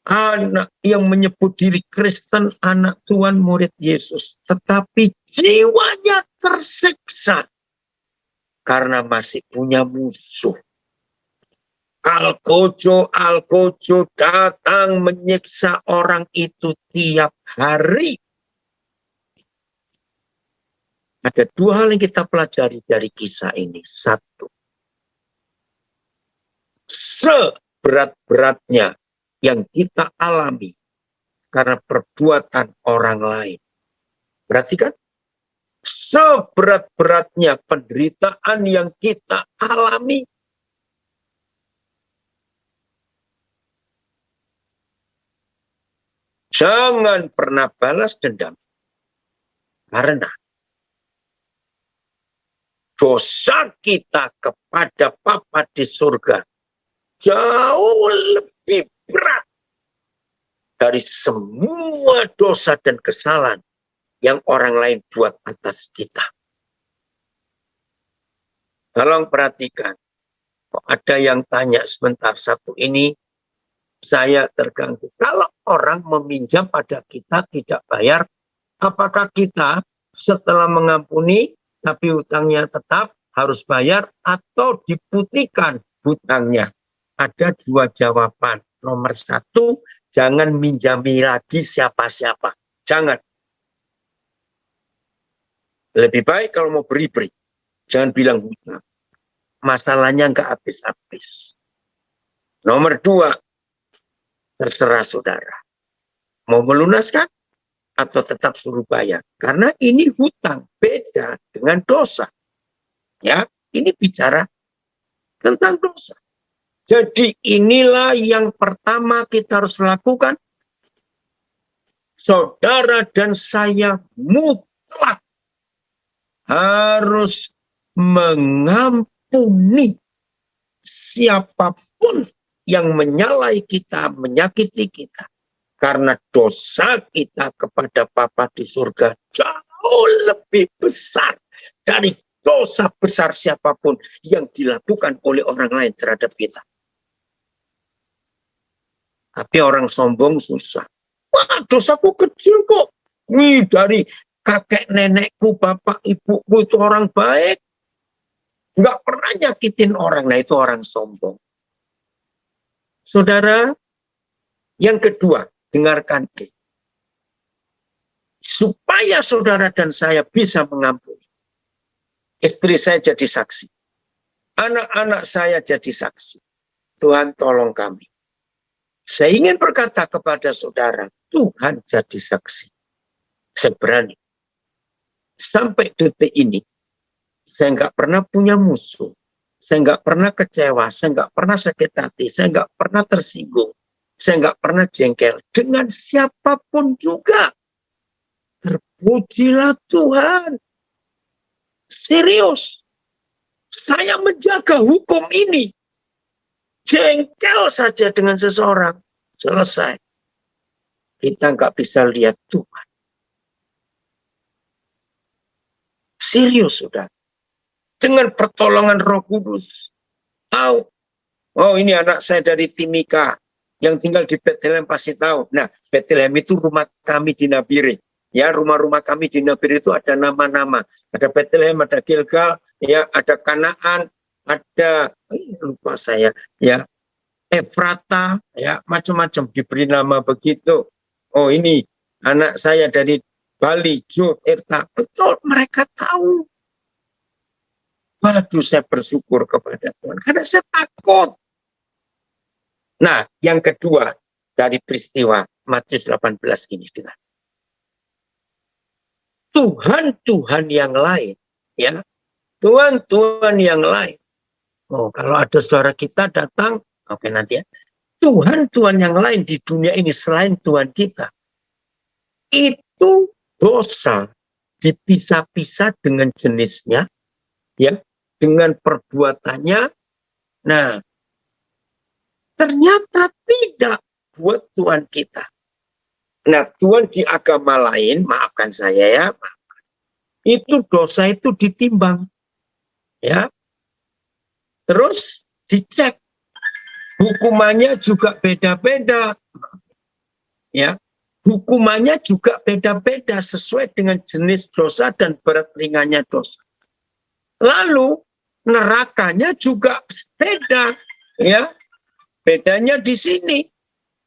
anak yang menyebut diri Kristen, anak Tuhan, murid Yesus. Tetapi jiwanya tersiksa karena masih punya musuh. Algojo datang menyiksa orang itu tiap hari. Ada dua hal yang kita pelajari dari kisah ini. Satu, seberat-beratnya yang kita alami karena perbuatan orang lain. Perhatikan, seberat-beratnya penderitaan yang kita alami jangan pernah balas dendam. Karena dosa kita kepada Bapa di surga jauh lebih berat dari semua dosa dan kesalahan yang orang lain buat atas kita. Tolong perhatikan. Kok ada yang tanya sebentar, satu ini saya terganggu. Kalau orang meminjam pada kita tidak bayar, apakah kita setelah mengampuni tapi hutangnya tetap harus bayar atau diputihkan hutangnya? Ada dua jawaban. Nomor satu, jangan minjami lagi siapa-siapa. Jangan. Lebih baik kalau mau beri-beri. Jangan bilang hutang. Masalahnya nggak habis-habis. Nomor dua, terserah saudara. Mau melunaskan atau tetap suruh bayar. Karena ini hutang, beda dengan dosa. Ya, ini bicara tentang dosa. Jadi inilah yang pertama kita harus lakukan. Saudara dan saya mutlak harus mengampuni siapapun yang menyalahi kita, menyakiti kita. Karena dosa kita kepada Bapa di surga jauh lebih besar dari dosa besar siapapun yang dilakukan oleh orang lain terhadap kita. Tapi orang sombong susah. Wah, dosaku kecil kok. Wih, dari kakek nenekku, bapak ibuku itu orang baik. Nggak pernah nyakitin orang. Nah, itu orang sombong. Saudara, yang kedua, dengarkan ini. Supaya saudara dan saya bisa mengampuni. Istri saya jadi saksi. Anak-anak saya jadi saksi. Tuhan tolong kami. Saya ingin berkata kepada saudara, Tuhan jadi saksi. Saya berani. Sampai detik ini, saya nggak pernah punya musuh. Saya nggak pernah kecewa, saya nggak pernah sakit hati, saya nggak pernah tersinggung, saya nggak pernah jengkel dengan siapapun juga. Terpujilah Tuhan. Serius. Saya menjaga hukum ini. Jengkel saja dengan seseorang, selesai. Kita nggak bisa lihat Tuhan. Serius, sudah. Dengan pertolongan Roh Kudus. Tahu. Oh, ini anak saya dari Timika. Yang tinggal di Bethlehem pasti tahu. Nah, Bethlehem itu rumah kami di Nabire. Ya, rumah-rumah kami di Nabire itu ada nama-nama. Ada Bethlehem, ada Gilgal, ya, ada Kanaan, ada lupa saya, ya, Efrata, ya, macam-macam diberi nama begitu. Oh, ini anak saya dari Bali, Jod, Erta. Betul, mereka tahu. Waduh, saya bersyukur kepada Tuhan. Karena saya takut. Nah, yang kedua dari peristiwa Matius 18 ini. Tuhan-Tuhan yang lain. Ya, Tuhan-Tuhan yang lain. Oh, kalau ada saudara kita datang, oke nanti ya. Tuhan-Tuhan yang lain di dunia ini selain Tuhan kita. Itu dosa dipisah-pisah dengan jenisnya. Ya, dengan perbuatannya. Nah, ternyata tidak buat Tuhan kita. Nah, Tuhan di agama lain, maafkan saya ya, itu dosa itu ditimbang, ya. Terus dicek, hukumannya juga beda-beda, ya. Hukumannya juga beda-beda sesuai dengan jenis dosa dan berat ringannya dosa. Lalu nerakanya juga beda, ya. Bedanya di sini.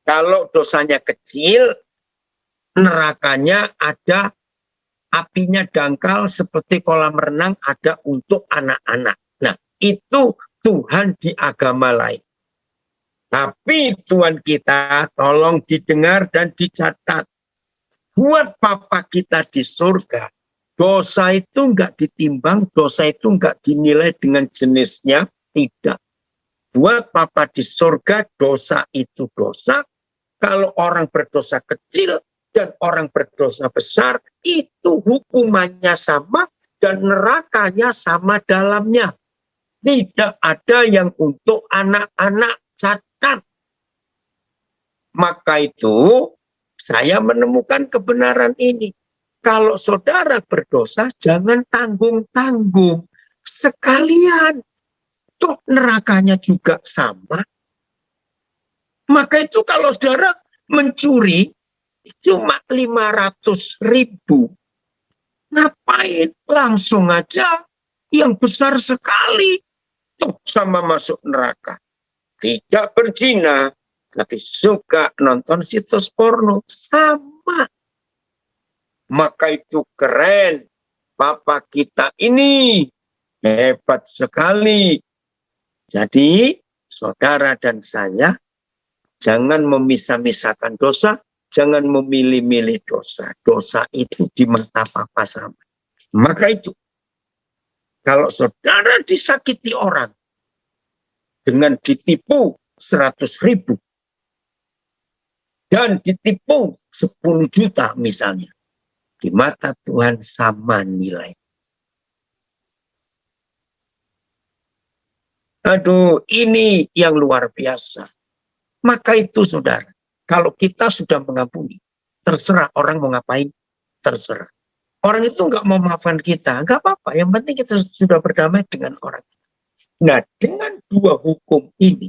Kalau dosanya kecil, nerakanya ada apinya dangkal seperti kolam renang ada untuk anak-anak. Nah, itu Tuhan di agama lain. Tapi Tuhan kita tolong didengar dan dicatat. Buat Papa kita di surga, dosa itu enggak ditimbang, dosa itu enggak dinilai dengan jenisnya, tidak. Buat Papa di surga, dosa itu dosa. Kalau orang berdosa kecil dan orang berdosa besar, itu hukumannya sama dan nerakanya sama dalamnya. Tidak ada yang untuk anak-anak, catat. Maka itu saya menemukan kebenaran ini. Kalau saudara berdosa, jangan tanggung-tanggung. Sekalian. Toh nerakanya juga sama. Maka itu kalau saudara mencuri cuma 500.000. Ngapain? Langsung aja yang besar sekali. Tuh sama masuk neraka. Tidak berzina, tapi suka nonton situs porno. Sama. Maka itu keren. Papa kita ini hebat sekali. Jadi saudara dan saya jangan memisah-misahkan dosa, jangan memilih-milih dosa. Dosa itu di mata Papa sama. Maka itu, kalau saudara disakiti orang dengan ditipu 100.000 dan ditipu 10 juta misalnya, di mata Tuhan sama nilai. Aduh, ini yang luar biasa. Maka itu saudara, kalau kita sudah mengampuni, terserah orang mau ngapain, terserah. Orang itu nggak mau maafkan kita, nggak apa-apa. Yang penting kita sudah berdamai dengan orang. Nah, dengan dua hukum ini,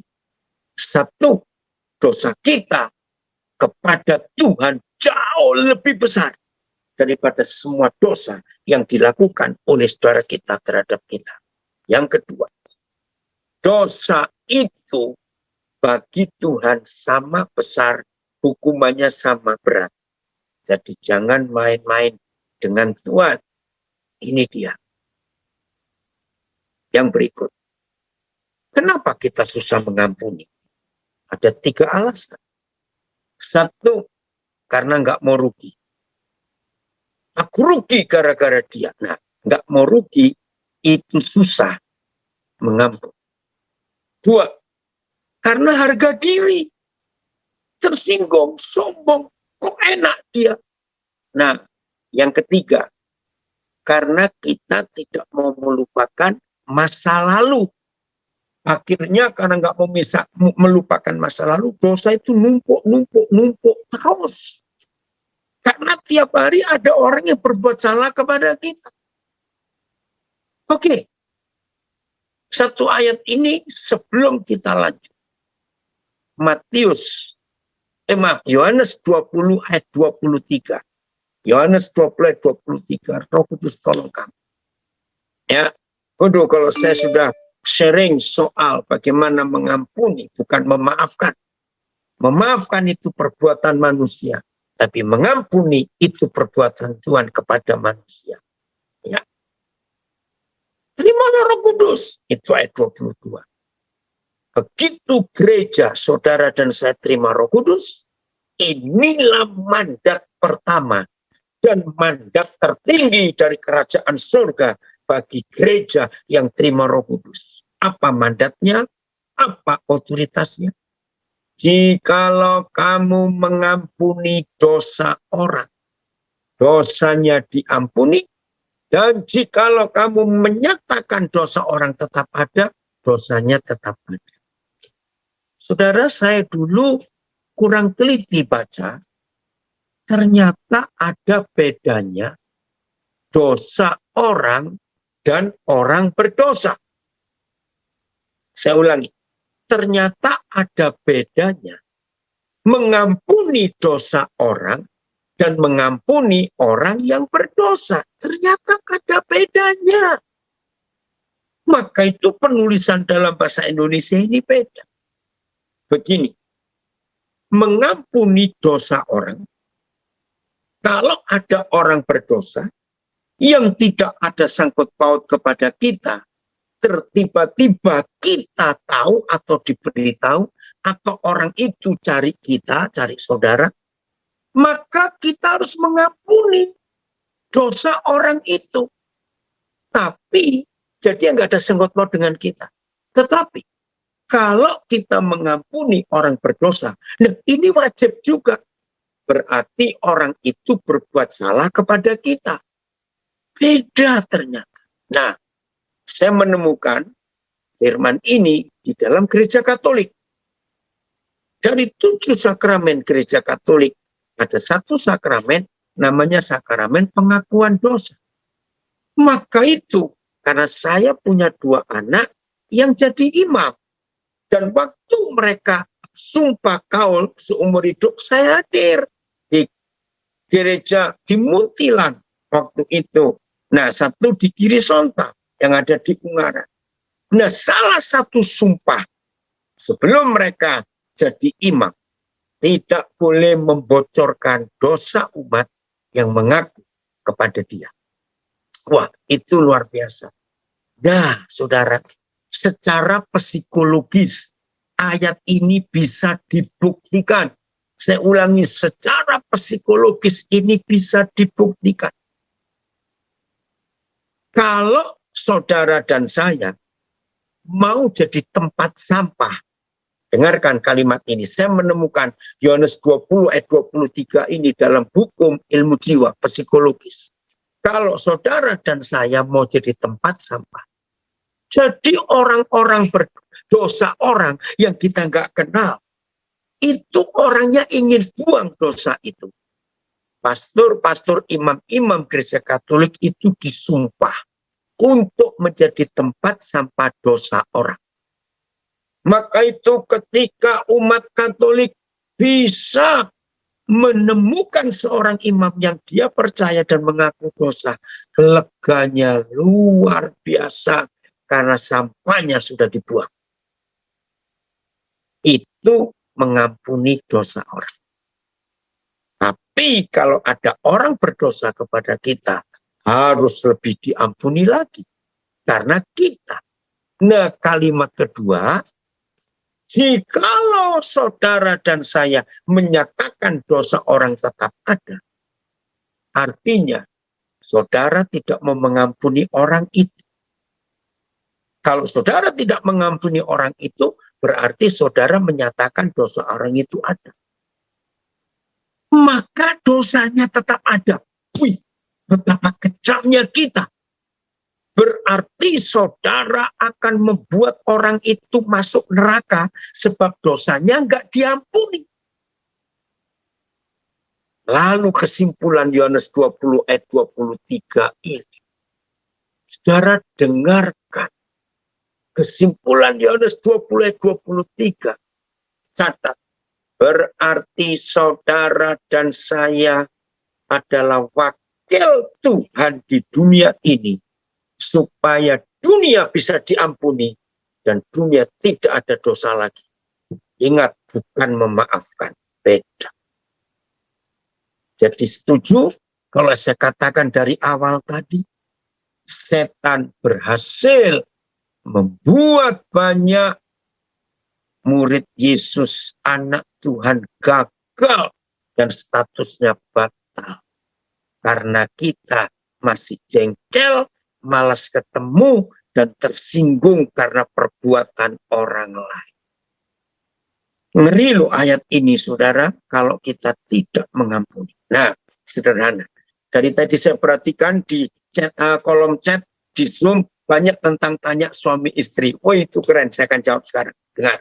satu, dosa kita kepada Tuhan jauh lebih besar daripada semua dosa yang dilakukan oleh saudara kita terhadap kita. Yang kedua, dosa itu bagi Tuhan sama besar, hukumannya sama berat. Jadi jangan main-main dengan Tuhan. Ini dia. Yang berikut. Kenapa kita susah mengampuni? Ada 3 alasan. 1, karena nggak mau rugi. Aku rugi gara-gara dia. Nah, nggak mau rugi, itu susah mengampuni. 2, karena harga diri. Tersinggung, sombong, kok enak dia. Nah, yang ketiga, karena kita tidak mau melupakan masa lalu. Akhirnya karena nggak mau melupakan masa lalu, dosa itu numpuk terus. Karena tiap hari ada orang yang berbuat salah kepada kita. Oke. Satu ayat ini sebelum kita lanjut. Yohanes 20 ayat 23. Yohanes 20 ayat 23. Roh Kudus tolong kami. Ya. Waduh, kalau saya sudah sharing soal bagaimana mengampuni, bukan memaafkan. Memaafkan itu perbuatan manusia. Tapi mengampuni itu perbuatan Tuhan kepada manusia. Ya. Terimalah Roh Kudus. Itu ayat 22. Begitu gereja, saudara dan saya terima Roh Kudus, inilah mandat pertama dan mandat tertinggi dari kerajaan surga bagi gereja yang terima Roh Kudus. Apa mandatnya? Apa otoritasnya? Jikalau kamu mengampuni dosa orang, dosanya diampuni. Dan jikalau kamu menyatakan dosa orang tetap ada, dosanya tetap ada. Saudara, saya dulu kurang teliti baca, ternyata ada bedanya dosa orang dan orang berdosa. Saya ulangi, ternyata ada bedanya mengampuni dosa orang dan mengampuni orang yang berdosa. Ternyata ada bedanya. Maka itu penulisan dalam bahasa Indonesia ini beda. Begini, mengampuni dosa orang, kalau ada orang berdosa yang tidak ada sangkut paut kepada kita, tiba-tiba kita tahu atau diberitahu, atau orang itu cari kita, cari saudara, maka kita harus mengampuni dosa orang itu. Tapi, jadi nggak ada sangkut paut dengan kita. Tetapi, kalau kita mengampuni orang berdosa, nah ini wajib juga. Berarti orang itu berbuat salah kepada kita. Beda ternyata. Nah, saya menemukan firman ini di dalam gereja Katolik. Dari 7 sakramen gereja Katolik, ada satu sakramen namanya sakramen pengakuan dosa. Maka itu, karena saya punya 2 anak yang jadi imam. Dan waktu mereka sumpah kaul seumur hidup, saya hadir di gereja di Muntilan waktu itu. Nah, satu di Kiri Sonta yang ada di Ungaran. Nah, salah satu sumpah sebelum mereka jadi imam, tidak boleh membocorkan dosa umat yang mengaku kepada dia. Wah, itu luar biasa. Nah, saudara, secara psikologis ayat ini bisa dibuktikan. Saya ulangi, secara psikologis ini bisa dibuktikan. Kalau saudara dan saya mau jadi tempat sampah, dengarkan kalimat ini. Saya menemukan Yohanes 20 ayat 23 ini dalam buku ilmu jiwa psikologis. Kalau saudara dan saya mau jadi tempat sampah, jadi orang-orang berdosa, orang yang kita nggak kenal, itu orangnya ingin buang dosa itu. Pastor-pastor, imam-imam gereja Katolik itu disumpah untuk menjadi tempat sampah dosa orang. Maka itu ketika umat Katolik bisa menemukan seorang imam yang dia percaya dan mengaku dosa, leganya luar biasa karena sampahnya sudah dibuang. Itu mengampuni dosa orang. Tapi kalau ada orang berdosa kepada kita, harus lebih diampuni lagi. Karena kita. Nah, kalimat kedua, jikalau saudara dan saya menyatakan dosa orang tetap ada, artinya saudara tidak mau mengampuni orang itu. Kalau saudara tidak mengampuni orang itu, berarti saudara menyatakan dosa orang itu ada. Maka dosanya tetap ada. Wih, betapa kejamnya kita. Berarti saudara akan membuat orang itu masuk neraka sebab dosanya nggak diampuni. Lalu kesimpulan Yohanes 20 ayat 23 ini. Saudara dengarkan. Kesimpulan Yohanes 20 ayat 23. Catat. Berarti saudara dan saya adalah wakil Tuhan di dunia ini. Supaya dunia bisa diampuni. Dan dunia tidak ada dosa lagi. Ingat, bukan memaafkan. Beda. Jadi setuju kalau saya katakan dari awal tadi. Setan berhasil membuat banyak murid Yesus, anak Tuhan, gagal dan statusnya batal. Karena kita masih jengkel, malas ketemu, dan tersinggung karena perbuatan orang lain. Ngeri loh ayat ini, saudara, kalau kita tidak mengampuni. Nah, sederhana. Dari tadi saya perhatikan di chat, kolom chat, di Zoom, banyak tentang tanya suami istri. Oh, itu keren, saya akan jawab sekarang. Dengar.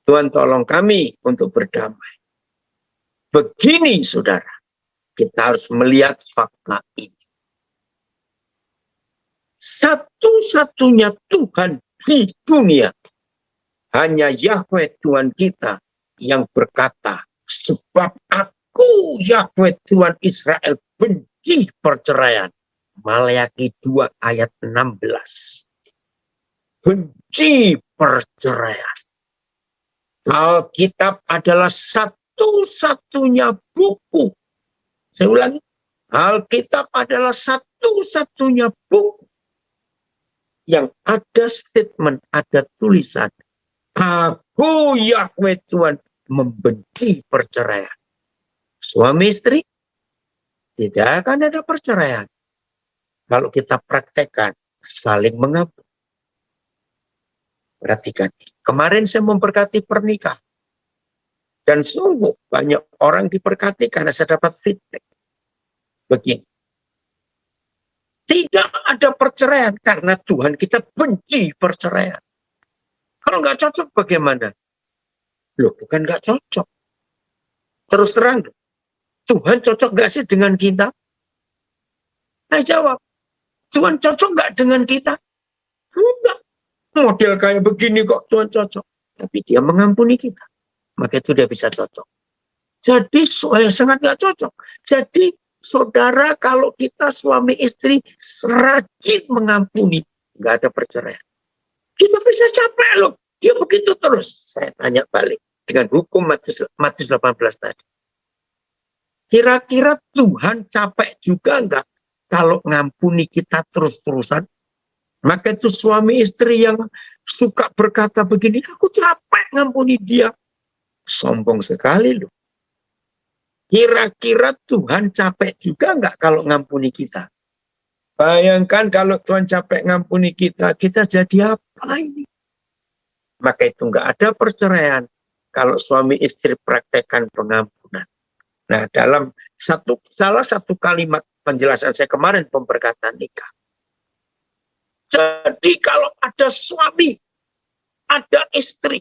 Tuhan tolong kami untuk berdamai. Begini saudara, kita harus melihat fakta ini. Satu-satunya Tuhan di dunia hanya Yahweh Tuhan kita yang berkata, sebab aku Yahweh Tuhan Israel benci perceraian. Maleakhi 2 ayat 16. Benci perceraian. Alkitab adalah satu-satunya buku. Saya ulangi. Alkitab adalah satu-satunya buku yang ada statement, ada tulisan. Aku Yahweh Tuhan membenci perceraian. Suami istri, tidak akan ada perceraian. Kalau kita praktekkan saling mengampuni. Perhatikan. Kemarin saya memberkati pernikahan. Dan sungguh banyak orang diberkati karena saya dapat feedback. Begini. Tidak ada perceraian karena Tuhan kita benci perceraian. Kalau nggak cocok bagaimana? Loh, bukan nggak cocok. Terus terang, Tuhan cocok nggak sih dengan kita? Saya jawab, Tuhan cocok nggak dengan kita? Enggak. Model kayak begini kok Tuhan cocok. Tapi dia mengampuni kita. Maka itu dia bisa cocok. Jadi sangat nggak cocok. Jadi saudara, kalau kita suami istri rajin mengampuni, nggak ada perceraian. Kita bisa capek loh. Dia begitu terus. Saya tanya balik dengan hukum Matius 18 tadi. Kira-kira Tuhan capek juga nggak kalau ngampuni kita terus-terusan? Maka itu suami istri yang suka berkata begini, aku capek ngampuni dia. Sombong sekali loh. Kira-kira Tuhan capek juga nggak kalau ngampuni kita? Bayangkan kalau Tuhan capek ngampuni kita, kita jadi apa ini? Maka itu nggak ada perceraian kalau suami istri praktekkan pengampunan. Nah, dalam salah satu kalimat penjelasan saya kemarin pemberkatan nikah. Jadi kalau ada suami, ada istri,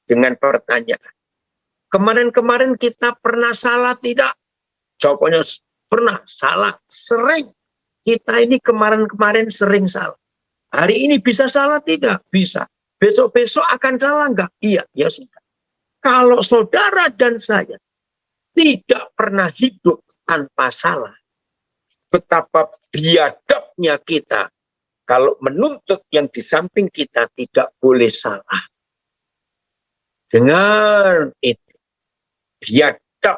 dengan pertanyaan, kemarin-kemarin kita pernah salah tidak? Jawabannya pernah, salah, sering. Kita ini kemarin-kemarin sering salah. Hari ini bisa salah tidak? Bisa. Besok-besok akan salah enggak? Iya, ya sudah. Kalau saudara dan saya tidak pernah hidup tanpa salah, betapa biadabnya kita kalau menuntut yang di samping kita tidak boleh salah. Dengar itu. Biadab.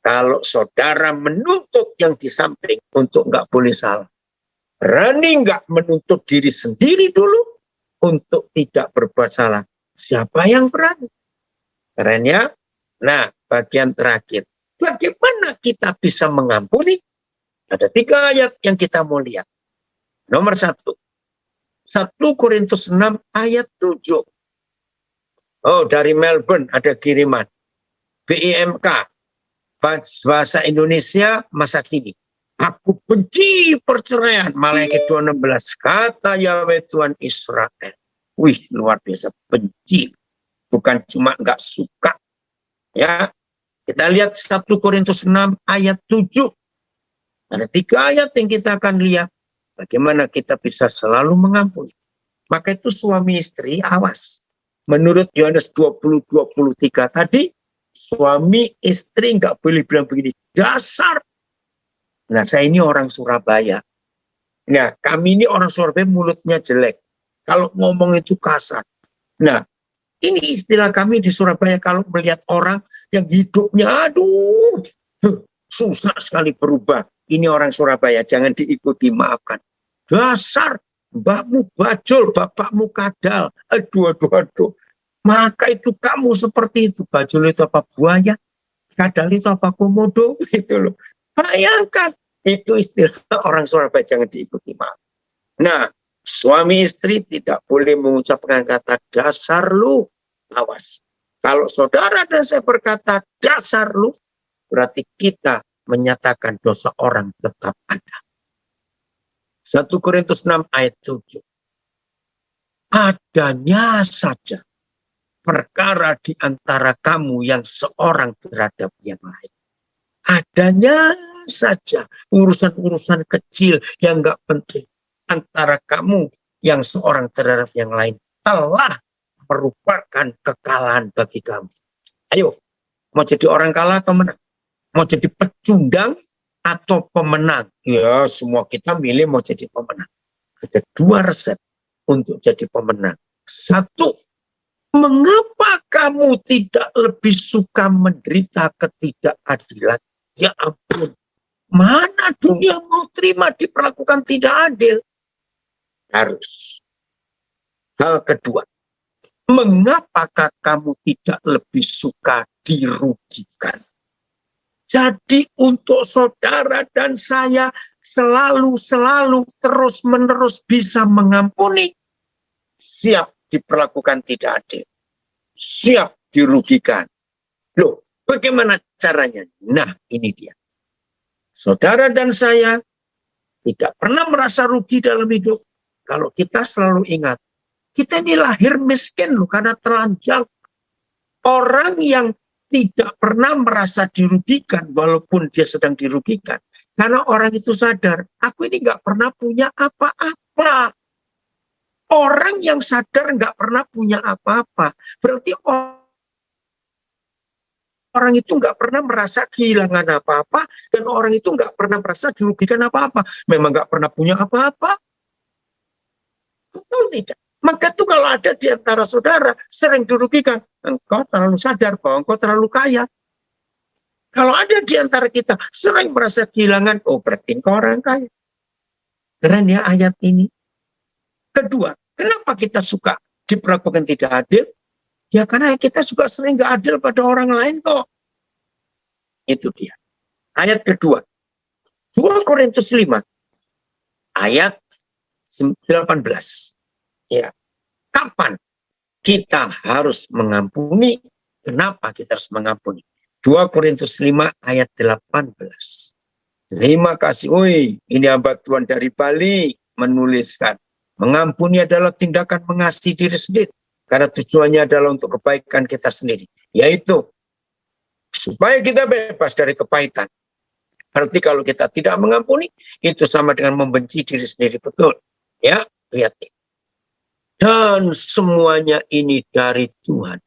Kalau saudara menuntut yang di samping untuk nggak boleh salah. Berani nggak menuntut diri sendiri dulu untuk tidak berbuat salah. Siapa yang berani? Keren ya? Nah, bagian terakhir. Bagaimana kita bisa mengampuni? Ada 3 ayat yang kita mau lihat. Nomor 1. 1 Korintus 6 ayat 7. Oh, dari Melbourne ada kiriman. BIMK. Bahasa Indonesia masa kini. Aku benci perceraian. Maleakhi 2:16. Kata Yahweh Tuhan Israel. Wih, luar biasa. Benci. Bukan cuma nggak suka. Ya. Kita lihat 1 Korintus 6 ayat 7. Ada 3 ayat yang kita akan lihat. Bagaimana kita bisa selalu mengampuni. Maka itu suami istri, awas. Menurut Yohanes 20:23 tadi, suami istri nggak boleh bilang begini, dasar. Nah, saya ini orang Surabaya. Nah, kami ini orang Surabaya mulutnya jelek. Kalau ngomong itu kasar. Nah, ini istilah kami di Surabaya kalau melihat orang yang hidupnya, aduh, susah sekali berubah. Ini orang Surabaya, jangan diikuti, maafkan. Dasar, mbakmu bajul, bapakmu kadal. Aduh. Maka itu kamu seperti itu. Bajul itu apa? Buaya. Kadal itu apa? Komodo. Gitu loh. Bayangkan. Itu istilah orang Surabaya, jangan diikuti, maaf. Nah, suami istri tidak boleh mengucapkan kata dasar lu. Awas. Kalau saudara dan saya berkata dasar lu, berarti kita menyatakan dosa orang tetap ada. 1 Korintus 6 ayat 7. Adanya saja perkara di antara kamu yang seorang terhadap yang lain. Adanya saja urusan-urusan kecil yang nggak penting antara kamu yang seorang terhadap yang lain telah merupakan kekalahan bagi kamu. Ayo, mau jadi orang kalah atau menang? Mau jadi pecundang atau pemenang? Ya, semua kita milih mau jadi pemenang. Ada dua resep untuk jadi pemenang. Satu, mengapa kamu tidak lebih suka menderita ketidakadilan? Ya ampun, mana dunia mau terima diperlakukan tidak adil? Harus. Hal kedua, mengapakah kamu tidak lebih suka dirugikan? Jadi untuk saudara dan saya selalu terus-menerus bisa mengampuni, siap diperlakukan tidak adil, siap dirugikan. Loh, bagaimana caranya? Nah, ini dia. Saudara dan saya tidak pernah merasa rugi dalam hidup. Kalau kita selalu ingat, kita ini lahir miskin loh, karena telanjang. Orang yang tidak pernah merasa dirugikan, walaupun dia sedang dirugikan. Karena orang itu sadar, aku ini nggak pernah punya apa-apa. Orang yang sadar nggak pernah punya apa-apa, berarti orang itu nggak pernah merasa kehilangan apa-apa, dan orang itu nggak pernah merasa dirugikan apa-apa. Memang nggak pernah punya apa-apa. Betul tidak? Maka itu kalau ada di antara saudara sering dirugikan, engkau terlalu sadar bahwa engkau terlalu kaya. Kalau ada di antara kita sering merasa kehilangan, oh berarti engkau orang kaya. Keren ya ayat ini. Kedua, kenapa kita suka diperlakukan tidak adil? Ya karena kita juga sering gak adil pada orang lain kok. Itu dia. Ayat kedua. 2 Korintus 5. Ayat 18. Ya. Kapan kita harus mengampuni? Kenapa kita harus mengampuni? 2 Korintus 5 ayat 18. Terima kasih. Woi, ini hamba Tuhan dari Bali menuliskan. Mengampuni adalah tindakan mengasihi diri sendiri. Karena tujuannya adalah untuk kebaikan kita sendiri. Yaitu, supaya kita bebas dari kepahitan. Berarti kalau kita tidak mengampuni, itu sama dengan membenci diri sendiri. Betul. Ya, lihat. Dan semuanya ini dari Tuhan.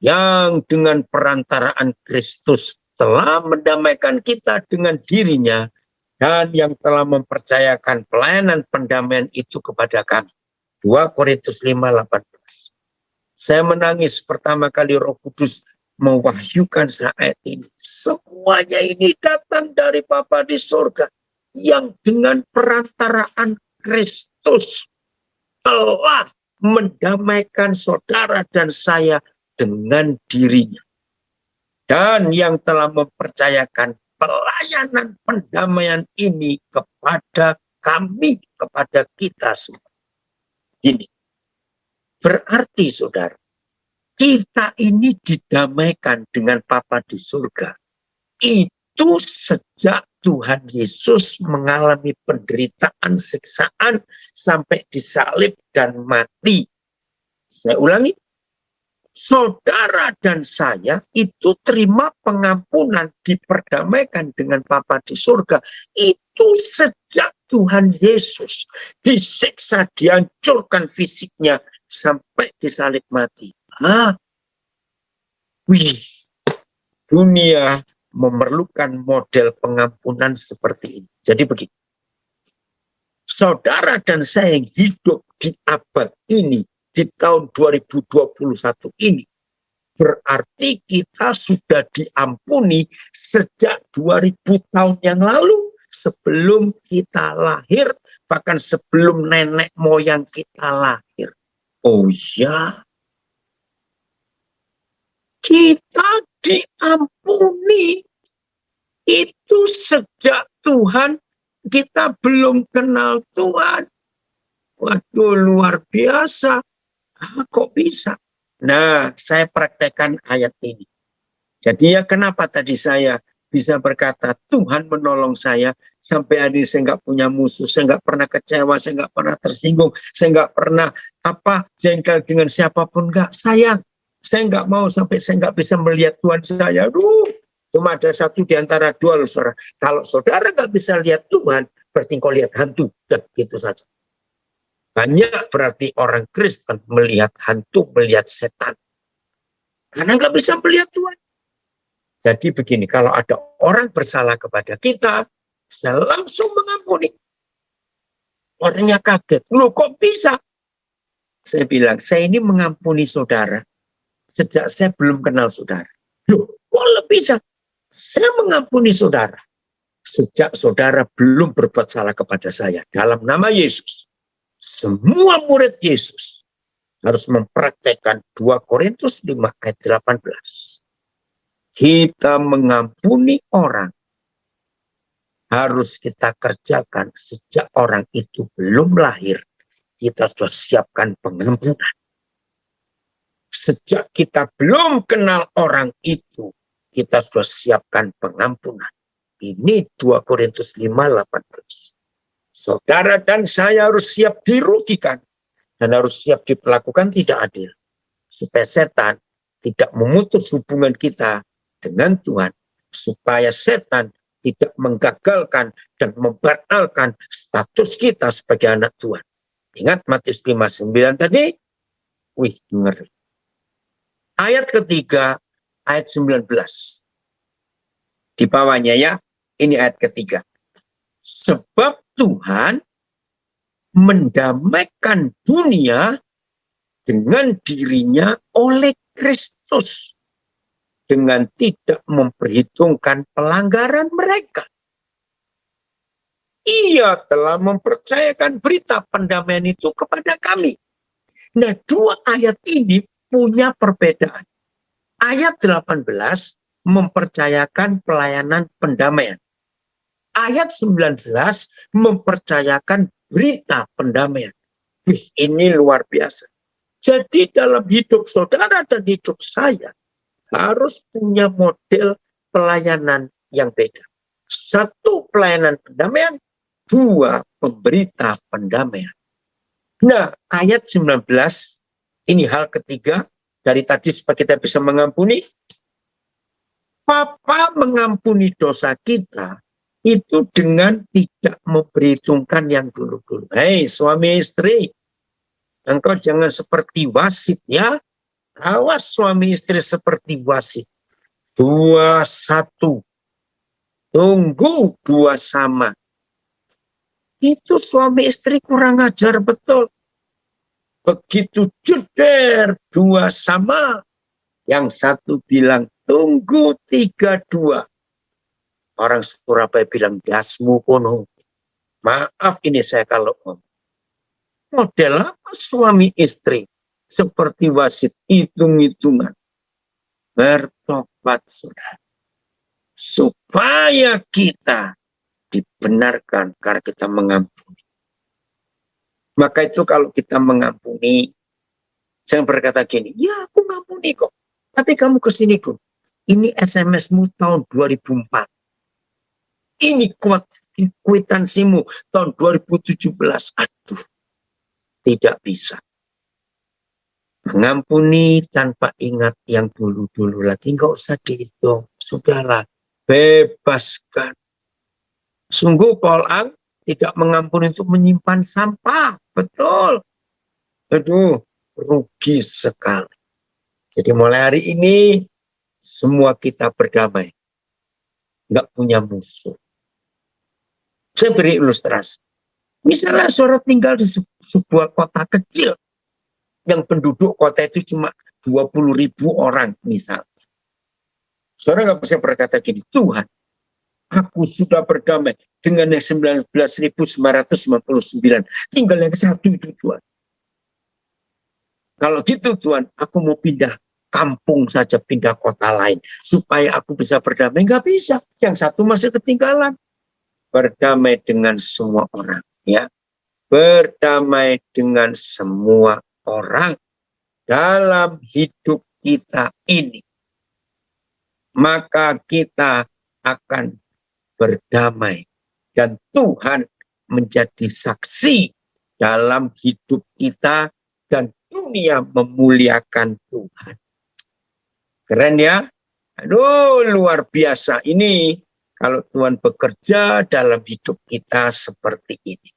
Yang dengan perantaraan Kristus telah mendamaikan kita dengan dirinya. Dan yang telah mempercayakan pelayanan pendamaian itu kepada kami. 2 Korintus 5:18. Saya menangis pertama kali Roh Kudus mewahyukan ayat ini. Semuanya ini datang dari Bapa di surga. Yang dengan perantaraan Kristus telah mendamaikan saudara dan saya dengan dirinya. Dan yang telah mempercayakan pelayanan pendamaian ini kepada kami, kepada kita semua. Ini berarti saudara, kita ini didamaikan dengan Bapa di surga. Itu sejak Tuhan Yesus mengalami penderitaan, siksaan, sampai disalib dan mati. Saya ulangi, saudara dan saya itu terima pengampunan, diperdamaikan dengan Bapa di surga. Itu sejak Tuhan Yesus disiksa, dihancurkan fisiknya, sampai disalib mati. Dunia memerlukan model pengampunan seperti ini. Jadi begini, saudara dan saya yang hidup di abad ini, di tahun 2021 ini, berarti kita sudah diampuni sejak 2000 tahun yang lalu, sebelum kita lahir, bahkan sebelum nenek moyang kita lahir. Oh ya, kita diampuni itu sejak Tuhan kita belum kenal Tuhan. Waduh, luar biasa. Kok bisa? Nah, saya praktekkan ayat ini. Jadi ya kenapa tadi saya bisa berkata Tuhan menolong saya sampai hari ini saya nggak punya musuh, saya nggak pernah kecewa, saya nggak pernah tersinggung, saya nggak pernah jengkel dengan siapapun, nggak. Sayang, Saya nggak mau sampai saya nggak bisa melihat Tuhan saya. Aduh, cuma ada satu di antara dua loh, saudara. Kalau saudara nggak bisa lihat Tuhan, berarti kau lihat hantu. Dan gitu saja. Banyak berarti orang Kristen melihat hantu, melihat setan. Karena nggak bisa melihat Tuhan. Jadi begini, kalau ada orang bersalah kepada kita, saya langsung mengampuni. Orangnya kaget. Loh kok bisa? Saya bilang, saya ini mengampuni saudara sejak saya belum kenal saudara. Loh, kok bisa? Saya mengampuni saudara sejak saudara belum berbuat salah kepada saya. Dalam nama Yesus, semua murid Yesus harus mempraktekkan 2 Korintus 5 ayat 18. Kita mengampuni orang harus kita kerjakan sejak orang itu belum lahir. Kita sudah siapkan pengampunan. Sejak kita belum kenal orang itu, kita sudah siapkan pengampunan. Ini 2 Korintus 5:18. Saudara dan saya harus siap dirugikan dan harus siap diperlakukan tidak adil. Supaya setan tidak memutus hubungan kita dengan Tuhan. Supaya setan tidak menggagalkan dan membatalkan status kita sebagai anak Tuhan. Ingat Matius 5:9 tadi? Wih, ngeri. Ayat ketiga, ayat 19. Di bawahnya ya, ini ayat ketiga. Sebab Tuhan mendamaikan dunia dengan dirinya oleh Kristus. Dengan tidak memperhitungkan pelanggaran mereka. Ia telah mempercayakan berita pendamaian itu kepada kami. Nah, 2 ayat ini punya perbedaan. Ayat 18 mempercayakan pelayanan pendamaian. Ayat 19 mempercayakan berita pendamaian. Wih, ini luar biasa. Jadi dalam hidup saudara dan hidup saya harus punya model pelayanan yang beda. 1, pelayanan pendamaian. 2, pemberita pendamaian. Nah, ayat 19, ini hal ketiga, dari tadi supaya kita bisa mengampuni. Bapa mengampuni dosa kita, itu dengan tidak memperhitungkan yang dulu-dulu. Hei suami istri, engkau jangan seperti wasit ya. Awas suami istri seperti wasit. 2-1. Tunggu 2 sama. Itu suami istri kurang ajar betul. Begitu juder 2 sama. Yang satu bilang tunggu 3-2. Orang Surabaya bilang dasmu kono. Maaf ini saya kalau ngomong. Model apa suami istri? Seperti wasit hitung-hitungan. Bertobat saudara. Supaya kita dibenarkan karena kita mengampuni. Maka itu kalau kita mengampuni, jangan berkata gini, ya aku mengampuni kok. Tapi kamu kesini dulu. Ini SMS-mu tahun 2004. Ini kwitansimu tahun 2017. Aduh, tidak bisa. Mengampuni tanpa ingat yang dulu-dulu lagi. Nggak usah dihitung. Sudahlah, bebaskan. Sungguh Paul Ang tidak mengampuni untuk menyimpan sampah. Betul. Aduh, rugi sekali. Jadi mulai hari ini, semua kita berdamai. Nggak punya musuh. Saya beri ilustrasi. Misalnya saudara tinggal di sebuah kota kecil. Yang penduduk kota itu cuma 20.000 orang misalnya. Saudara nggak bisa berkata gini, Tuhan, aku sudah berdamai dengan yang 19.999. Tinggal yang satu itu Tuhan. Kalau gitu Tuhan, aku mau pindah kampung saja, pindah kota lain. Supaya aku bisa berdamai. Nggak bisa. Yang satu masih ketinggalan. Berdamai dengan semua orang. Ya, berdamai dengan semua orang dalam hidup kita ini. Maka kita akan berdamai. Dan Tuhan menjadi saksi dalam hidup kita dan dunia memuliakan Tuhan. Keren ya? Aduh, luar biasa. Ini kalau Tuhan bekerja dalam hidup kita seperti ini.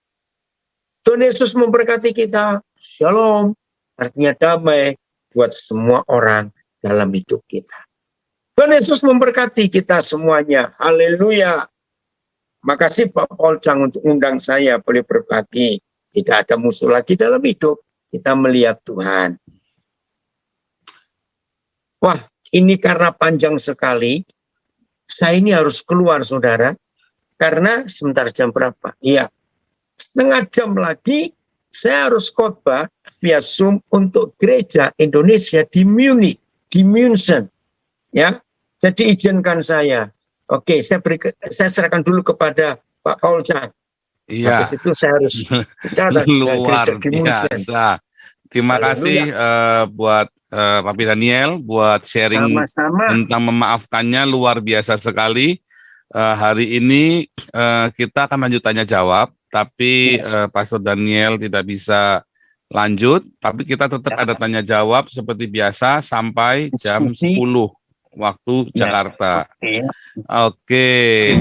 Tuhan Yesus memberkati kita. Shalom. Artinya damai buat semua orang dalam hidup kita. Tuhan Yesus memberkati kita semuanya. Haleluya. Makasih Pak Paul Chang untuk undang saya boleh berbagi. Tidak ada musuh lagi dalam hidup. Kita melihat Tuhan. Wah, ini karena panjang sekali. Saya ini harus keluar, saudara. Karena sebentar jam berapa? Iya. Setengah jam lagi saya harus khotbah via Zoom untuk gereja Indonesia di Munich, di München. Ya, jadi izinkan saya. Oke, saya serahkan dulu kepada Pak Paul Chang. Iya. Habis itu saya harus bicara luar gereja di München. biasa. Terima kasih buat Papi Daniel buat sharing tentang memaafkannya, luar biasa sekali. Hari ini kita akan lanjut tanya jawab, tapi Pastor Daniel tidak bisa lanjut, tapi kita tetap ada tanya jawab seperti biasa sampai jam 10 waktu Jakarta. Oke.